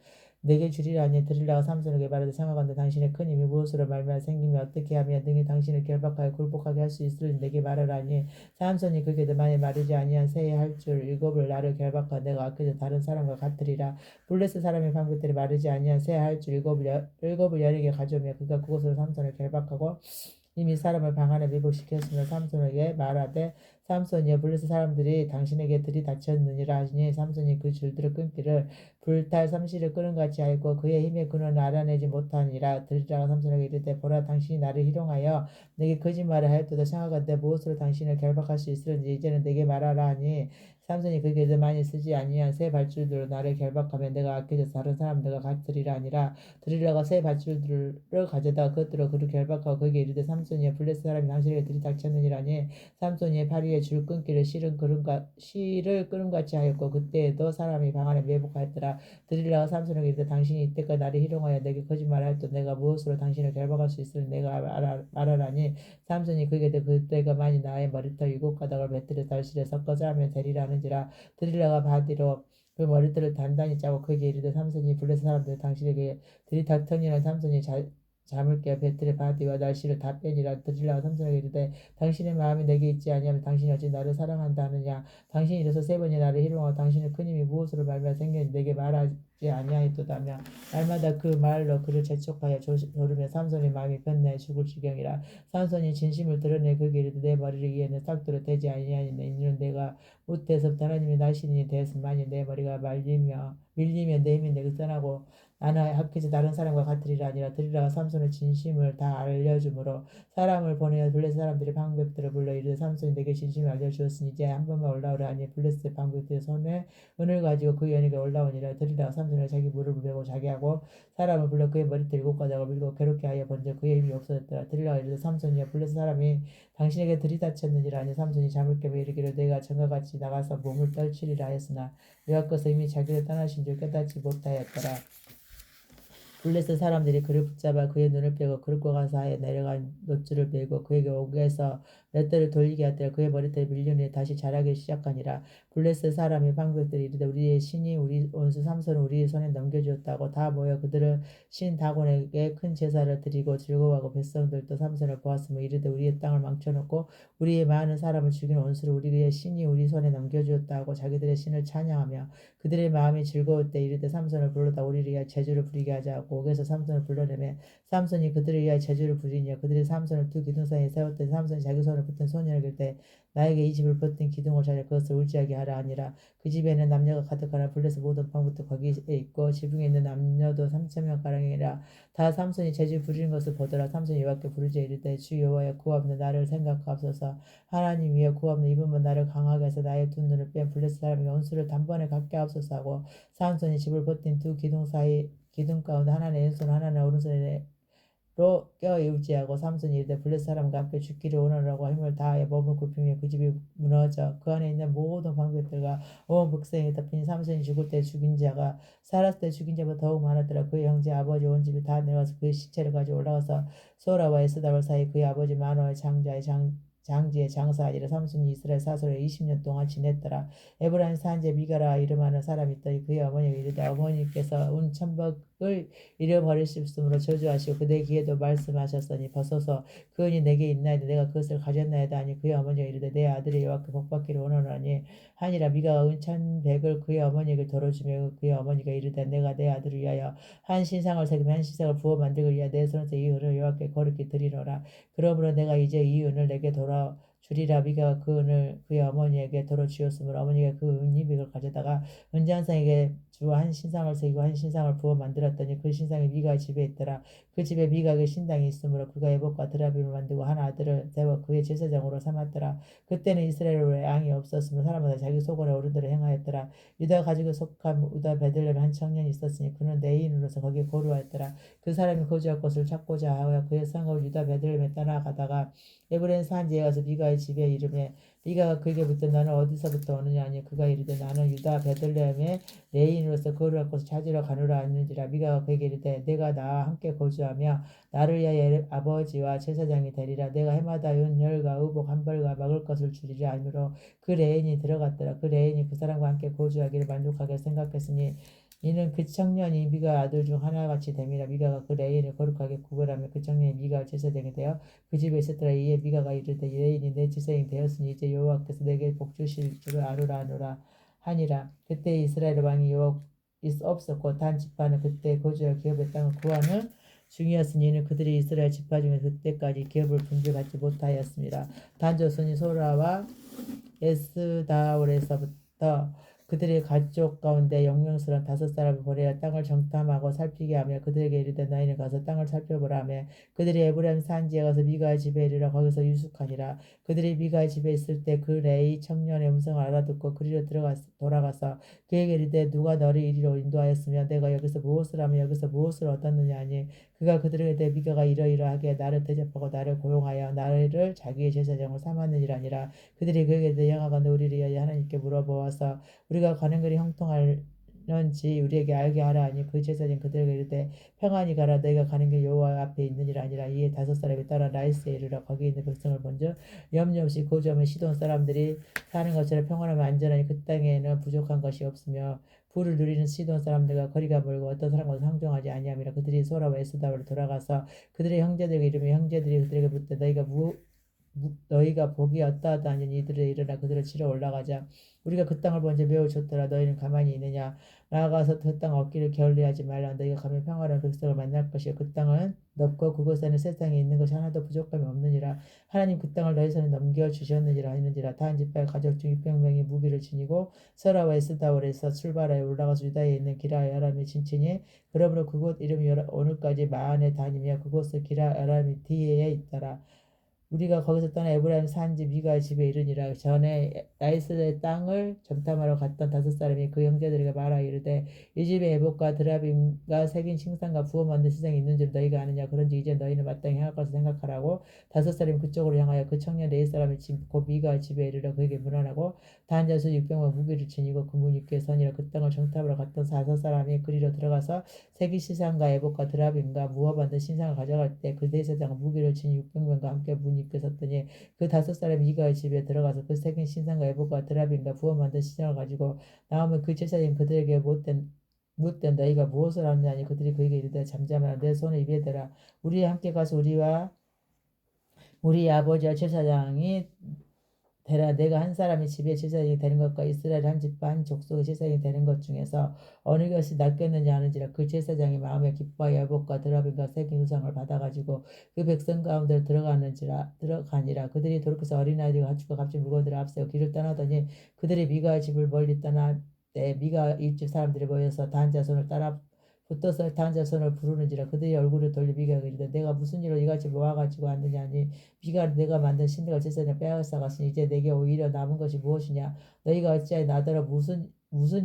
A: 내게 주리라니. 들릴라가 삼손에게 말하되 생각한데 당신의 큰 힘이 무엇으로 말미암아 생기며 어떻게 하면 능히 당신을 결박하여 굴복하게 할 수 있을지 내게 말하라니. 삼손이 그에게 만일 마르지 아니한 새에 할 줄 일곱을 나를 결박하여 내가 아껴져 다른 사람과 같으리라. 블레스 사람의 방긋들이 마르지 아니한 새에 할 줄 일곱을 여리게 가져오며 그가 그곳으로 삼손을 결박하고 이미 사람을 방 안에 매복시켰으며 삼손에게 말하되 삼손이여 블레스 사람들이 당신에게 들이닥쳤느니라 하시니 삼손이 그 줄들을 끊기를 불탈 삼시를 끄는 같이 알고 그의 힘의 근원을 알아내지 못하니라. 들리라가 삼손에게 이르되 보라 당신이 나를 희롱하여 내게 거짓말을 하였도다. 생각한데 무엇으로 당신을 결박할 수 있을는지 이제는 내게 말하라 하니 삼손이 그에게 많이 쓰지 아니한 새 밧줄들로 나를 결박하면 내가 아껴져서 다른 사람들과 같으리라 아니라 드릴라가 새 밧줄들을 가져다가 그것들로 그를 결박하고 그에게 이르되 삼손이여 블레셋 사람이 당신에게 들이닥쳤느니라니 삼손이 파리에 줄 끊기를 실을 끄름같이 하였고 그때에도 사람이 방 안에 매복하였더라. 드릴라가 삼손에게 이르되 당신이 이때까지 나를 희롱하여 내게 거짓말하였던 내가 무엇으로 당신을 결박할 수 있으면 내가 말하라니 삼손이 그에게 그때가 많이 나의 머리털 7가닥을 배틀에 달실에 섞어서 하면 되리라 하는지라. 드릴라가 바디로 그 머리털을 단단히 짜고 그에게 이르되 삼손이 블레셋 사람들 당신에게 들이닥터니라. 삼손이 잠을 깨어 배틀의 바디와 날씨를 다 빼니라. 드릴라가 삼손에게 이르되 당신의 마음이 내게 있지 아니하면 당신이 어찌 나를 사랑한다 하느냐. 당신이 이래서 3번이 나를 희롱하고 당신의 큰 힘이 무엇으로 말미암아 생겼는지 내게 말하지 아니하였도다며 날마다 그 말로 그를 재촉하여 조르며 삼손의 마음이 변나에 죽을 지경이라. 삼손이 진심을 드러내 그에게 이르되 내 머리를 위에는 싹도로 되지 아니하니 이는 내가 무태에서부터 하나님의 날씬이 되었으만이 내 머리가 밀리면 내 힘이 내게 떠나고 나는 학교에서 다른 사람과 같으리라 아니라. 드릴라가 삼손의 진심을 다 알려주므로 사람을 보내어 블레셋 사람들의 방백들을 불러 이르되 삼손이 내게 진심을 알려주었으니 이제 한 번만 올라오라 하니 블레셋 방백들의 손에 은을 가지고 그 연에게 올라오니라. 드릴라가 삼손을 자기 무릎을 베고 자기하고 사람을 불러 그의 머리털 7가닥을 밀고 괴롭게 하여 번져 그의 힘이 없어졌더라. 드릴라가 이르되 삼손이여 블레셋 사람이 당신에게 들이닥쳤느니라 하니 삼손이 잠을 깨며 이르기를 내가 전과 같이 나가서 몸을 떨치리라 하였으나 여호와께서 이미 자기를 떠나신 줄 깨닫지 못하였더라. 블레셋 사람들이 그를 붙잡아 그의 눈을 빼고 그릇과 가사에 내려간 노줄을 빼고 그에게 옥에서 몇 대를 돌리게 하더라. 그의 머리털이 밀려내 다시 자라기 시작하니라. 블레셋 사람의 방백들이 이르되 우리의 신이 우리 원수 삼손을 우리 손에 넘겨주었다고 다 모여 그들을 신 다곤에게 큰 제사를 드리고 즐거워하고 백성들도 삼손을 보았으며 이르되 우리의 땅을 망쳐놓고 우리의 많은 사람을 죽인 원수를 우리의 신이 우리 손에 넘겨주었다고 자기들의 신을 찬양하며 그들의 마음이 즐거울 때 이르되 삼손을 불러다 우리를 위하여 제주를 부리게 하자고 옥에서 삼손을 불러내며 삼손이 그들을 위하여 제주를 부리니라. 그들이 삼손을 두 기둥 사이에 세웠더니 삼손이 자기 손을 붙든 소년을 길 때 나에게 이 집을 붙든 기둥을 차려 그것을 울지하게 하라 하니라. 그 집에는 남녀가 가득하나 블레셋 모든 방부터 거기에 있고 지붕에 있는 남녀도 3,000명가량이라. 다 삼손이 제주 부리는 것을 보더라. 삼손이 여호와께 부르짖어 이르되 주 여호와여 구하옵는 나를 생각하옵소서. 하나님 이여 구하옵는 이번만 나를 강하게 해서 나의 두 눈을 뺀 블레셋 사람에게 원수를 단번에 갖게 하옵소서 하고 삼손이 집을 버틴 두 기둥 사이 기둥 가운데 하나는 왼손 하나는 오른손으로 껴 의지하고 삼손이 이르되 블레셋 사람과 함께 죽기를 원하라고 힘을 다하여 몸을 굽히며 그 집이 무너져 그 안에 있는 모든 방백들과 온 백성이 덮이니 삼손이 죽을 때 죽인 자가 살았을 때 죽인 자보다 더욱 많았더라. 그의 형제 아버지 온 집이 다 내려가서 그의 시체를 가지고 올라가서 소라와 에스다올 사이 그의 아버지 마노의 장지에 장사하니라. 삼손이 이스라엘 사솔에 20년 동안 지냈더라. 에브라임 산지에 미가라 이름하는 사람이 있더니 그의 어머니가 이르되 어머니께서 운 천복을 잃어버리셨으므로 저주하시고 그대 귀에도 말씀하셨으니 벗어서 그 은이 내게 있나이다 내가 그것을 가졌나이다 하니 그의 어머니가 이르되 내 아들이 여호와께 복받기를 원하노니 하니라. 미가가 은 1,100을 그의 어머니에게 돌어주며 그의 어머니가 이르되 내가 내 아들을 위하여 한 신상을 새기며 한 신상을 부어 만들기 위하여 내 손에서 이 은을 여호와께 거룩히 드리노라. 그러므로 내가 이제 이 은을 내게 주리라. 미가가 그 은을 그의 어머니에게 돌어주었으므로 어머니가 그 은이백을 가져다가 은장상에게 주 한 신상을 새기고 한 신상을 부어 만들었더니 그 신상이 미가의 집에 있더라. 그 집에 미가의 신당이 있으므로 그가 에봇과 드라빔을 만들고 한 아들을 세워 그의 제사장으로 삼았더라. 그때는 이스라엘에 왕이 없었으므로 사람마다 자기 소관의 어른들을 행하였더라. 유다 가족에 속한 유다 베들레헴에 한 청년이 있었으니 그는 내인으로서 거기에 거류하였더라. 그 사람이 거주할 곳을 찾고자 하여 그의 성읍을 유다 베들레헴에 떠나가다가 에브라임 산지에 가서 미가의 집에 이름에 미가가 그에게 묻되 너는 어디서부터 오느냐 하니 그가 이르되 나는 유다 베들레헴에 레인으로서 거류할 곳을 찾으러 가노라 하는지라. 미가가 그에게 이르되 내가 나와 함께 거주하며 나를 위하여 아버지와 제사장이 되리라. 내가 해마다 은열과 의복 한 벌과 먹을 것을 주리라 하므로 그 레인이 들어갔더라. 그 레인이 그 사람과 함께 거주하기를 만족하게 생각했으니 이는 그 청년이 미가 아들 중 하나같이 됨이라. 미가가 그 레인을 거룩하게 구별하며 그 청년이 미가 제사장이 되어 그 집에 있었더라. 이에 미가가 이르되 레인이 내 제사장이 되었으니 이제 여호와께서 내게 복 주실 줄을 아노라 하니라. 그때 이스라엘 왕이 없었고 단 지파는 그때 거주할 기업의 땅을 구하는 중이었으니 이는 그들이 이스라엘 지파 중에 그때까지 기업을 분배받지 못하였습니다. 단 조선이 소라와 에스다올에서부터 그들의 가족 가운데 영명스러운 5사람을 보내어 땅을 정탐하고 살피게 하며 그들에게 이르되 너희는 가서 땅을 살펴보라 하며 그들이 에브라임 산지에 가서 미가의 집에 이르러 거기서 유숙하니라. 그들이 미가의 집에 있을 때 그 레이 청년의 음성을 알아듣고 그리로 돌아가서 그에게 이르되 누가 너를 이리로 인도하였으며 내가 여기서 무엇을 하며 여기서 무엇을 얻었느냐 하니 그가 그들에게 대해 미가가 이러이러하게 나를 대접하고 나를 고용하여 나를 자기의 제사장으로 삼았느니라니라. 그들이 그에게 대해 영하건대 우리를 위하여 하나님께 물어보아서 우리가 가는 길이 형통할는지 우리에게 알게 하라 하니 그 제사장 그들에게 이르되 평안히 가라 너희가 가는 길 여호와 앞에 있느니라 아니라. 이에 5사람이 따라 라이스에 이르러 거기 있는 백성을 본즉 염려 없이 그 점은 시돈 사람들이 사는 것처럼 평안하며 안전하니 그 땅에는 부족한 것이 없으며 부를 누리는 시돈 사람들과 거리가 멀고 어떤 사람과 상종하지 아니함이라. 그들이 소라와 에스다로 돌아가서 그들의 형제들에게 이르며 형제들이 그들에게 묻되 너희가 복이 어떠하다 하니 이들을 일어나 그들을 치러 올라가자. 우리가 그 땅을 본지 매우 좋더라. 너희는 가만히 있느냐. 나아가서 그 땅 얻기를 게을리하지 말라. 너희가 가면 평화로운 백성을 만날 것이요 그 땅은 넓고 그곳에는 세상에 있는 것이 하나도 부족함이 없느니라. 하나님 그 땅을 너희 손에 넘겨주셨느니라 하는지라. 다한 지파의 가족 중 600명이 무기를 지니고 서라와 에스다올에서 출발하여 올라가서 유다에 있는 기라야람에 진친이 그러므로 그곳 이름이 오늘까지 마한에 다니며 그곳은 기라야람이 뒤에 있더라. 우리가 거기서 떠나 에브라임 산지 미가의 집에 이르니라. 전에 라이스의 땅을 정탐하러 갔던 5사람이 그 형제들에게 말하여 이르되 이 집에 에봇과 드라빔과 새긴 신상과 부어 만든 신상이 있는 줄 너희가 아느냐. 그런지 이제 너희는 마땅히 향할 것을 생각하라고 5사람이 그쪽으로 향하여 그 청년 4사람이 곧 미가의 집에 이르러 그에게 문안하고 단 자수 600명 무기를 지니고 그 문 입구에 서니라. 그 땅을 정탐하러 갔던 5사람이 그리로 들어가서 새긴 신상과 에봇과 드라빔과 무어 만든 신상을 가져갈 때 그 대제사장은 무기를 지닌 600명과 함께 문 입구에 섰더니 그 5사람이 미가의 집에 들어가서 그 새긴 신상과 에봇과 드라빔과 부어 만든 신상을 가지고 나오면 그 제사장이 그들에게 묻되 너희가 무엇을 하느냐. 그들이 그에게 이르되 잠잠하라 내 손을 입에 대라. 우리 함께 가서 우리와 우리 아버지와 제사장이 되라. 내가 한 사람이 집의 제사장이 되는 것과 이스라엘 한 집과 한 족속의 제사장이 되는 것 중에서 어느 것이 낫겠느냐 하는지라. 그 제사장이 마음에 기뻐하여 여복과 드라빔과 새긴 우상을 받아가지고 그 백성 가운데 들어가니라. 그들이 돌이켜서 어린아이들과 가축과 값진 물건들을 앞세워 길을 떠나더니 그들이 미가의 집을 멀리 떠나 때 미가 이집 사람들이 모여서 단 자손을 따라 붙어서 단 자손을 부르는지라. 그들이 얼굴을 돌려 미가에게 이르되 내가 무슨 일로 이같이 모아가지고 왔느냐 하니 미가 내가 만든 신들과 제사장을 빼앗아 갔으니 이제 내게 오히려 남은 것이 무엇이냐. 너희가 어찌하여 나더러 무슨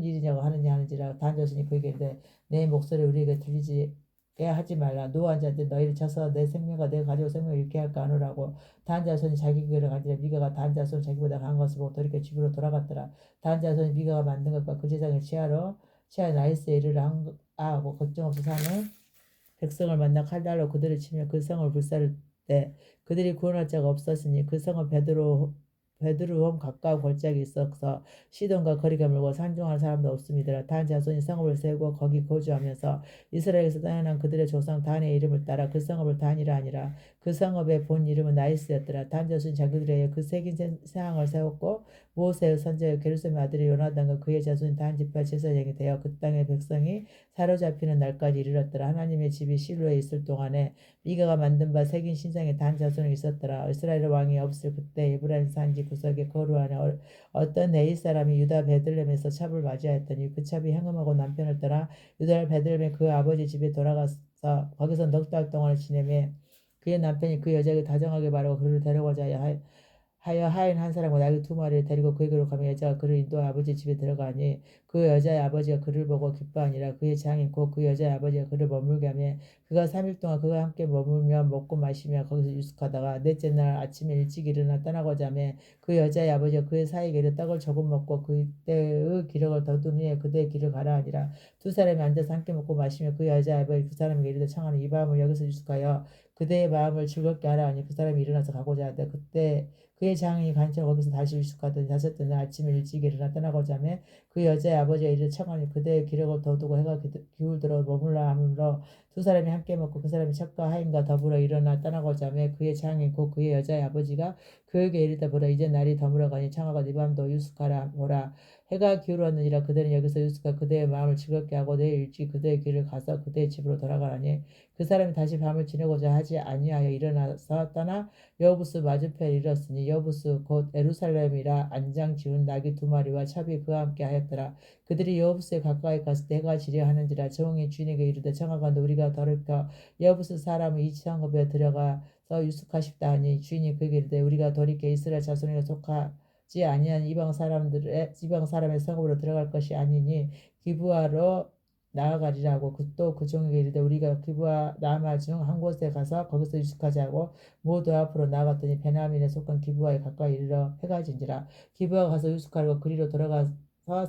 A: 일이냐고 하느냐 하는지라. 단 자손이 그에게 이르되 내 목소리 우리에게 들리지 하지 말라. 노한 자한테 너희를 쳐서 내 생명과 내 가족 생명을 잃게 할까 하노라고. 단 자손이 자기 길을 가니라. 미가가 단 자손 자기보다 강한 것을 보고 돌이켜 집으로 돌아갔더라. 단 자손이 미가가 만든 것과 그 제사장을 취하러 나이스에 이르러 하고 걱정 없이 사는 백성을 만나 칼날로 그들을 치며 그 성을 불사를 때 그들이 구원할 자가 없었으니 그 성은 베드루홈 가까운 골짜기 있어서 시돈과 거리가 멀고 산중할 사람도 없음이더라. 단 자손이 성읍을 세우고 거기 거주하면서 이스라엘에서 떠난 그들의 조상 단의 이름을 따라 그 성읍을 단이라 하니라. 그 성읍의 본 이름은 나이스였더라. 단 자손이 자기들에게 그 새긴 세상을 세웠고 모세의 선지자 게르솜의 아들이 요나단과 그의 자손이 단 지파 제사장이 되어 그 땅의 백성이 사로잡히는 날까지 이르렀더라. 하나님의 집이 실로에 있을 동안에 미가가 만든 바 새긴 신상에 단 자손이 있었더라. 이스라엘 왕이 없을 그때 에브라임 산지 구석에 거루하는 어떤 네이 사람이 유다 베들레헴에서 찹을 맞이하였더니 그 찹이 행음하고 남편을 떠나 유다 베들레헴의 그 아버지 집에 돌아가서 거기서 넉 달 동안을 지내며 그의 남편이 그 여자에게 다정하게 바라고 그를 데려가자 하여 하인 한 사람과 나귀 2마리를 데리고 그에게로 가며 여자가 그를 인도하 아버지 집에 들어가니 그 여자의 아버지가 그를 보고 기뻐하니라. 그의 장인 곧 그 여자의 아버지가 그를 머물게 하며 그가 3일 동안 그가 함께 머물며 먹고 마시며 거기서 유숙하다가 넷째 날 아침에 일찍 일어나 떠나고자 하며 그 여자의 아버지가 그의 사이에 이르 떡을 조금 먹고 그때의 기력을 더둔 후에 그대의 길을 가라 하니라. 2사람이 앉아서 함께 먹고 마시며 그 여자의 아버지 그 사람에게 이르되 청하는 이 밤을 여기서 유숙하여 그대의 마음을 즐겁게 하라 하니 그 사람이 일어나서 가고자 하되 그때 그의 장이 간처럼 거기서 다시 유숙하더니 5째 날 아침에 일찍 일어나 떠나고자 하며 그 여자의 아버지가 이르되 청하니 그대의 기력을 더두고 해가 기울들어 머물라 하므로 2사람이 함께 먹고 그 사람이 첩과 하인과 더불어 일어나 떠나고자 하며 그의 장인 곧 그의 여자의 아버지가 그에게 이르다 보라 이제 날이 더물어가니 청하가 네 밤도 유숙하라 보라 해가 기울었느니라. 그들은 여기서 유스가 그대의 마음을 즐겁게 하고 내일 일찍 그대의 길을 가서 그대의 집으로 돌아가라니 그 사람이 다시 밤을 지내고자 하지 아니하여 일어나서 떠나 여부스 맞은편에 이르렀으니 여부스 곧 에루살렘이라 안장 지운 나귀 2마리와 첩이 그와 함께 하였더라. 그들이 여부스에 가까이 가서 해가 지려 하는지라 종이 주인에게 이르되 청하건대 우리가 돌이켜 여부스 사람을 이 성읍에 들어가서 유숙하십다 하니 주인이 그에게 이르되 우리가 돌이켜 이스라엘 자손에게 속하지 아니한 이방 사람의 성읍으로 들어갈 것이 아니니 기브아로 나아가리라 하고 또 그 종에게 이르되 우리가 기브아 라마 중 한 곳에 가서 거기서 유숙하지 하고 모두 앞으로 나아갔더니 베냐민에 속한 기브아에 가까이 이르러 해가 진지라. 기브아 가서 유숙하려고 그리로 돌아가서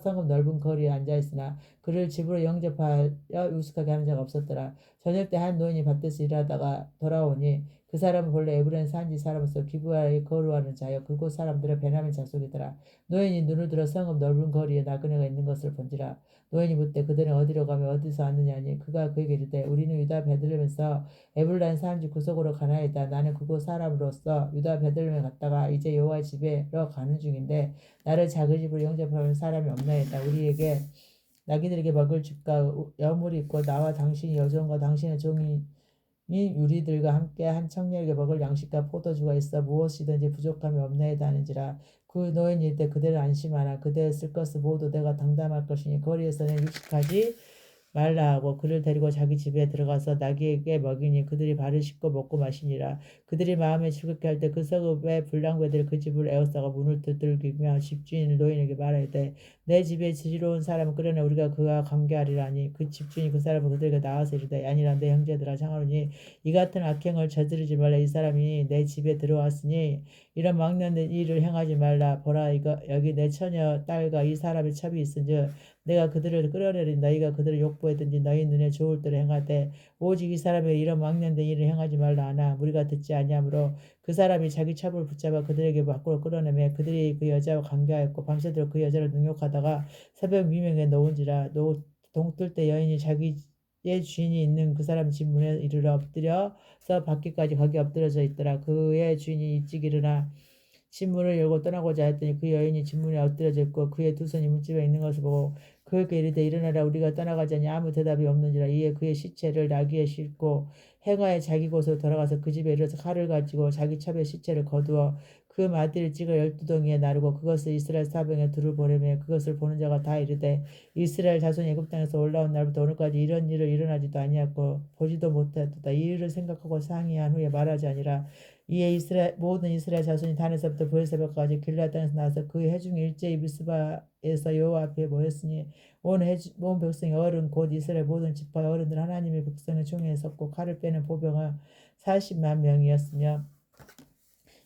A: 성읍 넓은 거리에 앉아 있으나 그를 집으로 영접하여 유숙하게 하는 자가 없었더라. 저녁 때 한 노인이 밭에서 일하다가 돌아오니 그 사람은 본래 에브라임 산지 사람으로서 기브아에 거류하는 자여 그곳 사람들은 베냐민 자손이더라. 노인이 눈을 들어 성읍 넓은 거리에 나그네가 있는 것을 본지라. 노인이 묻되 그들은 어디로 가며 어디서 왔느냐니 그가 그에게 이르되 우리는 유다 베들레헴에서 에브라임 산지 구석으로 가나이다. 나는 그곳 사람으로서 유다 베들레헴에 갔다가 이제 여호와의 집에로 가는 중인데 나를 작은 집으로 영접하는 사람이 없나이다. 우리에게 나귀들에게 먹을 집과 여물이 있고 나와 당신의 여종과 당신의 종이 유리들과 함께 한 청년에게 먹을 양식과 포도주가 있어 무엇이든지 부족함이 없나이다 하는지라. 그 노인이 이때 그대를 안심하라. 그대의 쓸 것을 모두 내가 당담할 것이니 거리에서는 육식하지 말라 하고 그를 데리고 자기 집에 들어가서 나귀에게 먹이니 그들이 발을 씻고 먹고 마시니라. 그들이 마음에 즐겁게 할 때 그 성읍의 불량배들이 그 집을 에워싸고 문을 두들기며 집주인 노인에게 말하되 내 집에 지혜로운 사람을 끌어내 우리가 그와 관계하리라니 그 집주인이 그 사람을 그들에게 나와서 이르되 아니라 내 형제들아 장하노니 이 같은 악행을 저지르지 말라. 이 사람이 내 집에 들어왔으니 이런 망령된 일을 행하지 말라. 보라 이거 여기 내 처녀 딸과 이 사람의 첩이 있은즉 내가 그들을 끌어내리 너희가 그들을 욕보했든지 너희 눈에 좋을 대로 행하되 오직 이 사람의 이런 망령된 일을 행하지 말라 하나 우리가 듣지 아니하므로 그 사람이 자기 첩을 붙잡아 그들에게 밖으로 끌어내매 그들이 그 여자와 관계하였고 밤새도록 그 여자를 능욕하다가 새벽 미명에 놓은지라. 동뜰 때 여인이 자기의 주인이 있는 그 사람 집 문에 이르러 엎드려서 밖에까지 거기 엎드려져 있더라. 그의 주인이 일찍 일어나 신문을 열고 떠나고자 했더니 그 여인이 진문에 엎드려져 있고 그의 두 손이 문집에 있는 것을 보고 그에게 이르되 일어나라 우리가 떠나가자니 아무 대답이 없는지라. 이에 그의 시체를 나귀에 싣고 해가에 자기 곳으로 돌아가서 그 집에 이르러서 칼을 가지고 자기 첩의 시체를 거두어 그 마디를 찍어 12덩이에 나르고 그것을 이스라엘 사병에 둘을 보내며 그것을 보는 자가 다 이르되 이스라엘 자손이 애굽 땅에서 올라온 날부터 오늘까지 이런 일을 일어나지도 아니하고 보지도 못하였다. 이 일을 생각하고 상의한 후에 말하지 아니라. 이에 모든 이스라엘 자손이 단에서부터 브엘세바까지 길라 땅에서 나와서 그 해중 일제히 미스바에서 여호와 앞에 모였으니 온 백성이 어른 곧 이스라엘 모든 지파의 어른들 하나님의 백성의 총회에 섰고 칼을 빼는 보병은 40만 명이었으며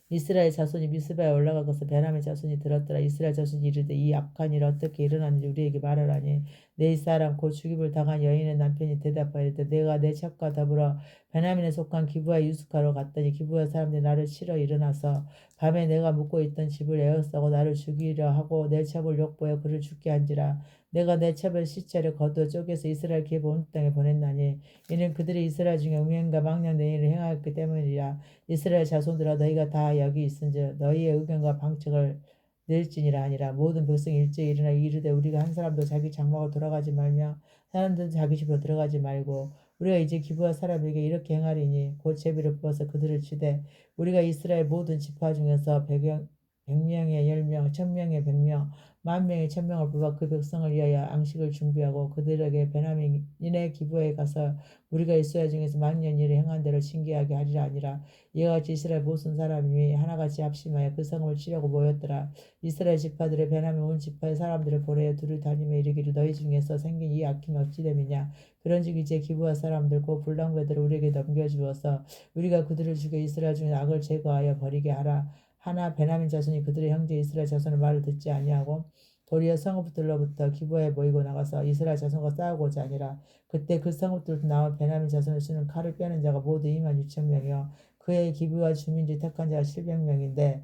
A: 이스라엘 자손이 미스바에 올라가고서 베냐민 자손이 들었더라. 이스라엘 자손이 이르되 이 악한 일 어떻게 일어났는지 우리에게 말하라니 내 사람 곧 죽임을 당한 여인의 남편이 대답하였되 내가 내 첩과 더불어 베냐민에 속한 기브아에 유숙하러 갔더니 기브아 사람들이 나를 치러 일어나서 밤에 내가 묵고 있던 집을 에워싸고 나를 죽이려 하고 내 첩을 욕보여 그를 죽게 한지라. 내가 내 첩의 시체를 거두어 쪼개서 이스라엘 기브 온 땅에 보냈나니 이는 그들이 이스라엘 중에 음행과 망령된 일을 행하였기 때문이라. 이스라엘 자손들아 너희가 다 여기 있은즉 너희의 의견과 방책을 낼지니라 하니라. 모든 백성이 일제히 일어나 이르되 우리가 한 사람도 자기 장막으로 돌아가지 말며 사람들도 자기 집으로 들어가지 말고 우리가 이제 기브아 사람에게 이렇게 행하리니 곧 제비를 뽑아서 그들을 치되 우리가 이스라엘 모든 지파 중에서 100명의 10명 1000명의 100명 10,000명의 1,000명을 뽑아 그 백성을 위하여 양식을 준비하고 그들에게 베냐민의 기브아에 가서 우리가 이스라엘 중에서 만년 일을 행한 대로 징계하게 하리라 아니라. 이와 같이 이스라엘 모든 사람이 하나같이 합심하여 그 성을 치려고 모였더라. 이스라엘 지파들의 베냐민 온 지파의 사람들을 보내어 두루 다니며 이르기를 너희 중에서 생긴 이 악행이 어찌 됨이냐. 그런즉 이제 기브아 사람들 곧 불량배들을 우리에게 넘겨주어서 우리가 그들을 죽여 이스라엘 중에 악을 제거하여 버리게 하라. 하나 베냐민 자손이 그들의 형제 이스라엘 자손의 말을 듣지 아니하고 도리어 성읍들로부터 기브아에 모이고 나가서 이스라엘 자손과 싸우고자 하니라. 그때 그 성읍들로 나온 베냐민 자손을 쓰는 칼을 빼는 자가 모두 26,000명이요 그의 기브아 주민들이 택한 자가 700명인데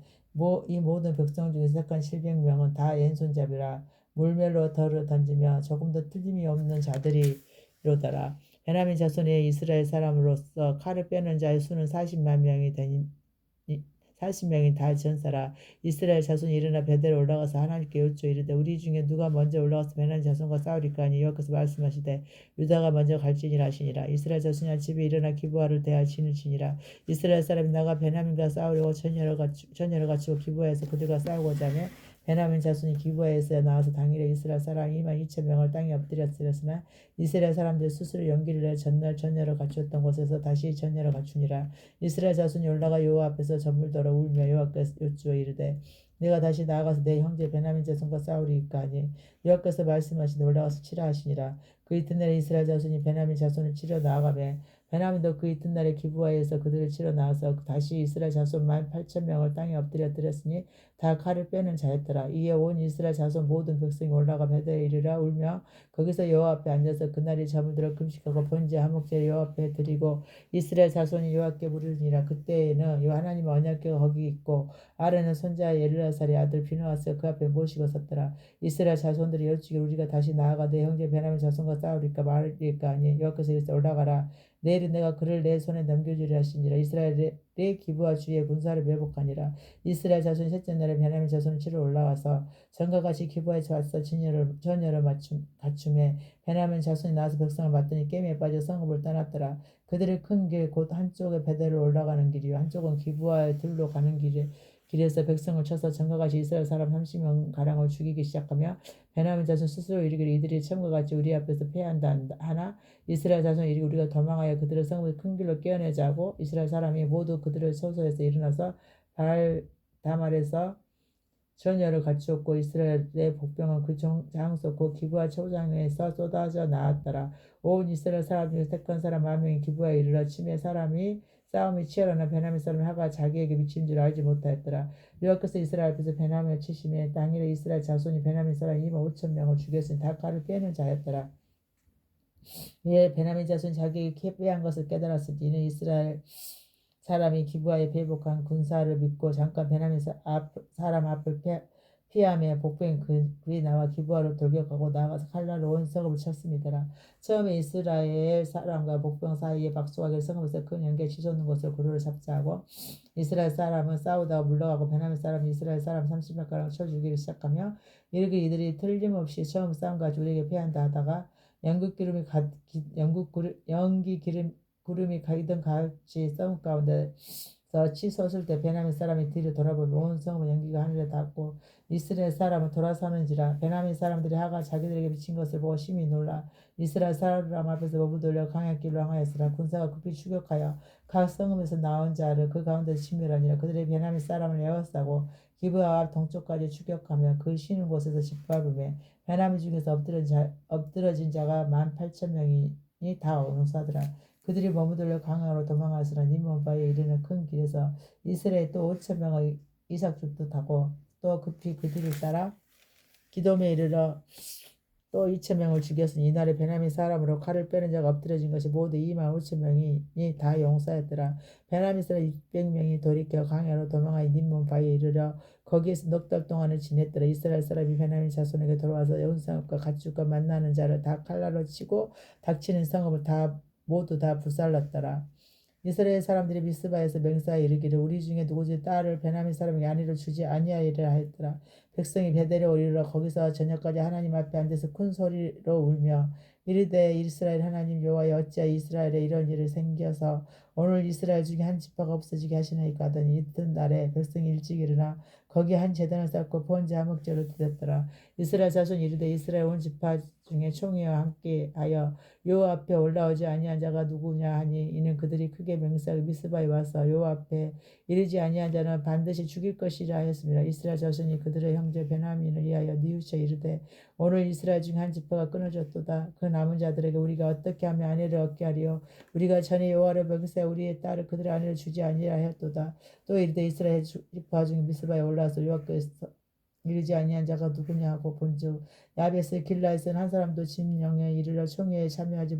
A: 이 모든 백성 중에서 택한 700명은 다 왼손잡이라. 물멜로 덜을 던지며 조금도 틀림이 없는 자들이로더라. 베냐민 자손의 이스라엘 사람으로서 칼을 빼는 자의 수는 40만 명이 되니 40명이 다 전사라. 이스라엘 자손이 일어나 베델에 올라가서 하나님께 여쭈어 이르되 우리 중에 누가 먼저 올라가서 베냐민 자손과 싸우리까 하니 여호와께서 말씀하시되 유다가 먼저 갈지니라 하시니라. 이스라엘 자손이 집에 일어나 기브아를 대하여 진을 치니라. 이스라엘 사람이 나가 베냐민과 싸우려고 전열을 갖추고 기브아에서 그들과 싸우고자 하며 베냐민 자손이 기브아에서 나와서 당일에 이스라엘 사람 22,000명을 땅에 엎드렸으나 이스라엘 사람들이 스스로 용기를 내 전열을 갖추었던 곳에서 다시 전열을 갖추니라. 이스라엘 자손이 올라가 여호와 앞에서 저물더러 울며 여호와께서 여쭈어 이르되 내가 다시 나아가서 내 형제 베냐민 자손과 싸우리이까 하니 여호와께서 말씀하시되 올라가서 치라 하시니라. 그 이튿날에 이스라엘 자손이 베냐민 자손을 치러 나아가매 베냐민도 그 이튿날에 기브아에서 그들을 치러 나와서 다시 이스라엘 자손 18,000명을 땅에 엎드렸으니 다 칼을 빼는 자였더라. 이에 온 이스라엘 자손 모든 백성이 올라가 베델에 이르러 울며 거기서 여호와 앞에 앉아서 그날이 저물들어 금식하고 번제 화목제를 여호와 앞에 드리고 이스라엘 자손이 여호와께 부르니라. 그때에는 하나님의 언약궤가 거기 있고 아론의 손자 엘르아살의 아들 비느하스가 그 앞에 모시고 섰더라. 이스라엘 자손들이 여쭈기를 우리가 다시 나아가 내 형제 베냐민 자손과 싸우리까 말리까 하니 여호와께서 이르시되 올라가라. 내일은 내가 그를 내 손에 넘겨주리라 하시니라. 이스라엘의 기브아 주위에 군사를 매복하니라. 이스라엘 자손이 셋째 날에 베냐민 자손을 치러 올라와서 전과 같이 기브아에 와서 전열을 갖춤에 베냐민 자손이 나와서 백성을 맞더니 게임에 빠져 성읍을 떠났더라. 그들의 큰 길 곧 한쪽에 베델로 올라가는 길이요 한쪽은 기브아의 들로 가는 길에서 백성을 쳐서 전과 같이 이스라엘 사람 30명 가량을 죽이기 시작하며 베냐민 자손 스스로 이르기를 이들이 처음과 같이 우리 앞에서 패한다 하나 이스라엘 자손이 이르기를 우리가 도망하여 그들의 성읍을 큰 길로 깨어내자고 이스라엘 사람이 모두 그들의 처소에서 일어나서 발다말에서 전열을 갖추었고 이스라엘의 복병은 그 장소 곧 기브아 초장에서 쏟아져 나왔더라. 온 이스라엘 사람들이 택한 사람 10,000명이 기브아에 이르러 치매 싸움이 치열하나 베냐민 사람이 하가 자기에게 미친 줄 알지 못하였더라. 여호와께서 이스라엘 앞에서 베냐민을 치심에 당일에 이스라엘 자손이 베냐민 사람 25,000명을 죽였으니 다 칼을 빼는 자였더라. 이에 베냐민 자손이 자기에게 패한 것을 깨달았으니 이는 이스라엘 사람이 기브아에 배복한 군사를 믿고 잠깐 베냐민 사람 앞을 피하며 복병이 그에 나와 기브아로 돌격하고 나아가서 칼날로 온 성읍을 쳤음이더라. 처음에 이스라엘 사람과 복병 사이에 박수하기를 성읍에서 큰 연기에 치솟는 곳을 그루를 잡자 하고 이스라엘 사람은 싸우다가 물러가고 베냐민 사람이 이스라엘 사람 30명 가량 쳐 죽이기 시작하며 이르기 이들이 틀림없이 처음 싸움 가지고 우리에게 패한다 하다가 구름이 가이던 같이 성읍 가운데서 치솟을 때 베냐민 사람이 뒤를 돌아보며 온 성읍은 연기가 하늘에 닿고 이스라엘 사람은 돌아서는지라. 베냐민 사람들이 하가 자기들에게 미친 것을 보고 심히 놀라 이스라엘 사람 앞에서 머무들려 광야길로 향하였으나 군사가 급히 추격하여 각 성읍에서 나온 자를 그 가운데서 침멸하니라. 그들의 베냐민 사람을 에워싸고 기브아 앞 동쪽까지 추격하며 그 쉬는 곳에서 짓밟으며 베냐민 중에서 엎드러진 자가 18,000명이 다 용사더라. 그들이 머무들려 광야로 도망하였으나 림몬바에 이르는 큰 길에서 이스라엘 또 5,000명의 이삭족도 타고 또 급히 그 뒤를 따라 기돔에 이르러 또 2,000명을 죽였으니 이날에 베냐민 사람으로 칼을 빼는 자가 엎드러진 것이 모두 25,000명이 다 용사였더라. 베냐민 사람 600명이 돌이켜 광야로 도망하여 림몬바에 이르러 거기에서 넉 달 동안을 지냈더라. 이스라엘 사람이 베냐민 자손에게 돌아와서 온 성읍과 가축과 만나는 자를 다 칼날로 치고 닥치는 성읍을 모두 다 불살랐더라. 이스라엘 사람들이 미스바에서 맹세하여 이르기를 우리 중에 누구지 딸을 베냐민 사람에게 아내로 주지 아니하리라 하였더라. 백성이 베델에 이르러 거기서 저녁까지 하나님 앞에 앉아서 큰 소리로 울며 이르되 이스라엘 하나님 여호와여 어찌하여 이스라엘에 이런 일이 생겨서 오늘 이스라엘 중에 한 지파가 없어지게 하시나이까 하더니 이튿날에 백성이 일찍 일어나 거기 한 제단을 쌓고 번제 화목제를 드렸더라. 이스라엘 자손이 이르되 이스라엘 온 지파 중에 총회와 함께하여 여호와 앞에 올라오지 아니한 자가 누구냐 하니 이는 그들이 크게 맹세하고 미스바에 와서 여호와 앞에 이르지 아니한 자는 반드시 죽일 것이라 하였습니다. 이스라엘 자손이 그들의 형제 베냐민을 위하여 뉘우쳐 이르되 오늘 이스라엘 중 한 지파가 끊어졌도다. 그 남은 자들에게 우리가 어떻게 하면 아내를 얻게 하리요 우리가 전에 여호와를 맹세하여 우리의 딸을 그들의 아내를 주지 아니라 하였도다. 또 이르되 이스라엘 지파 중 미스바에 올라와서 여호와께서 이르지 아니한 자가 누구냐 하고 본즉 야베스 길라에서는 한 사람도 진영에 이르러 총회에 참여하지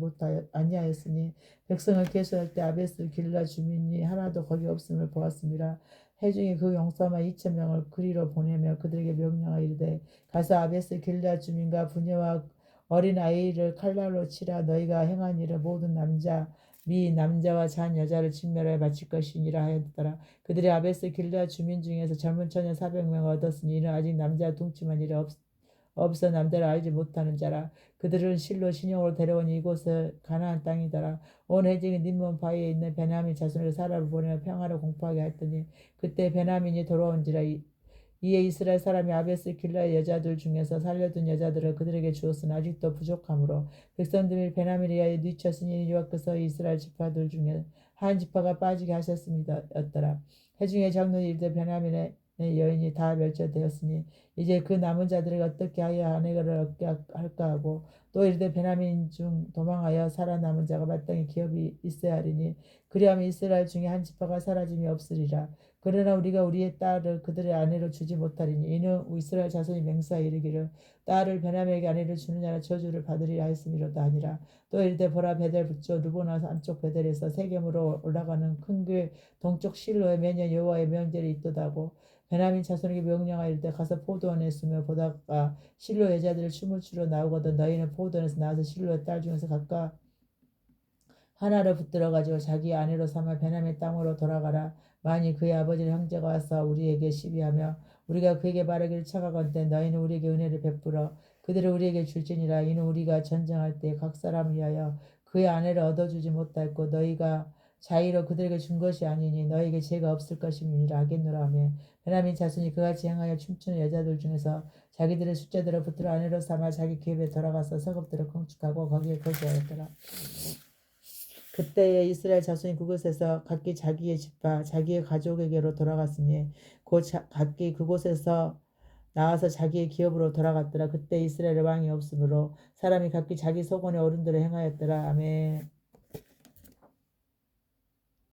A: 아니하였으니 백성을 계수할 때 야베스 길라 주민이 하나도 거기 없음을 보았습니다. 해중에 그 용사만 2,000명을 그리로 보내며 그들에게 명령하여 이르되 가서 아베스 길라 주민과 부녀와 어린 아이를 칼날로 치라. 너희가 행한 일은 모든 남자 미 남자와 잔 여자를 직멸하여 바칠 것이니라 하였더라. 그들이 아베스 길르앗 주민 중에서 젊은 처녀 400명을 얻었으니 이는 아직 남자와 동침한 일이 없어 남자를 알지 못하는 자라. 그들은 실로 신용으로 데려온 이곳은 가나안 땅이더라. 온 해적이 림몬 바위에 있는 베냐민 자손에게 사람을 보내어 평화를 공포하게 했더니 그때 베냐민이 돌아온지라. 이에 이스라엘 사람이 아베스 길라의 여자들 중에서 살려둔 여자들을 그들에게 주었으나 아직도 부족하므로 백성들이 베냐민에 의하여 뒤쳤으니 여호와께서 이스라엘 지파들 중에 한 지파가 빠지게 하셨음이었더라. 해중에 적는 일들 베냐민의 여인이 다 멸절되었으니 이제 그 남은 자들에게 어떻게 하여 아내를 얻게 할까 하고 또 이르되 베냐민 중 도망하여 살아남은 자가 마땅히 기업이 있어야 하리니 그리하면 이스라엘 중에 한 지파가 사라짐이 없으리라. 그러나 우리가 우리의 딸을 그들의 아내로 주지 못하리니 이는 이스라엘 자손이 맹세하여 이르기를 딸을 베냐민에게 아내를 주느냐라 저주를 받으리라 하였음이로다 하니라. 또 이르되 보라 베델 북쪽 르보나 안쪽 베델에서 세겜으로 올라가는 큰 길 동쪽 실로에 매년 여호와의 명절이 있도다고 베냐민 자손에게 명령하여 이르되 가서 포도원에 있으며 보다가 실로 여자들이 춤을 추러 나오거든 너희는 포도원에서 나와서 실로의 딸 중에서 각각 하나를 붙들어 가지고 자기 아내로 삼아 베냐민 땅으로 돌아가라. 만일 그의 아버지의 형제가 와서 우리에게 시비하며 우리가 그에게 말하기를 차가건대 너희는 우리에게 은혜를 베풀어 그들을 우리에게 줄지니라. 이는 우리가 전쟁할 때 각 사람을 위하여 그의 아내를 얻어주지 못하였고 너희가 자의로 그들에게 준 것이 아니니 너희에게 죄가 없을 것임이니라 하겠노라 하며 베냐민 자손이 그같이 행하여 춤추는 여자들 중에서 자기들의 숫자들을 붙들어 아내로 삼아 자기 기업에 돌아가서 서급들을 건축하고 거기에 거주하였더라. 그때에 이스라엘 자손이 그곳에서 각기 자기의 집과 자기의 가족에게로 돌아갔으니 곧 각기 그곳에서 나와서 자기의 기업으로 돌아갔더라. 그때 이스라엘의 왕이 없으므로 사람이 각기 자기 소곤의 어른들을 행하였더라. 아멘.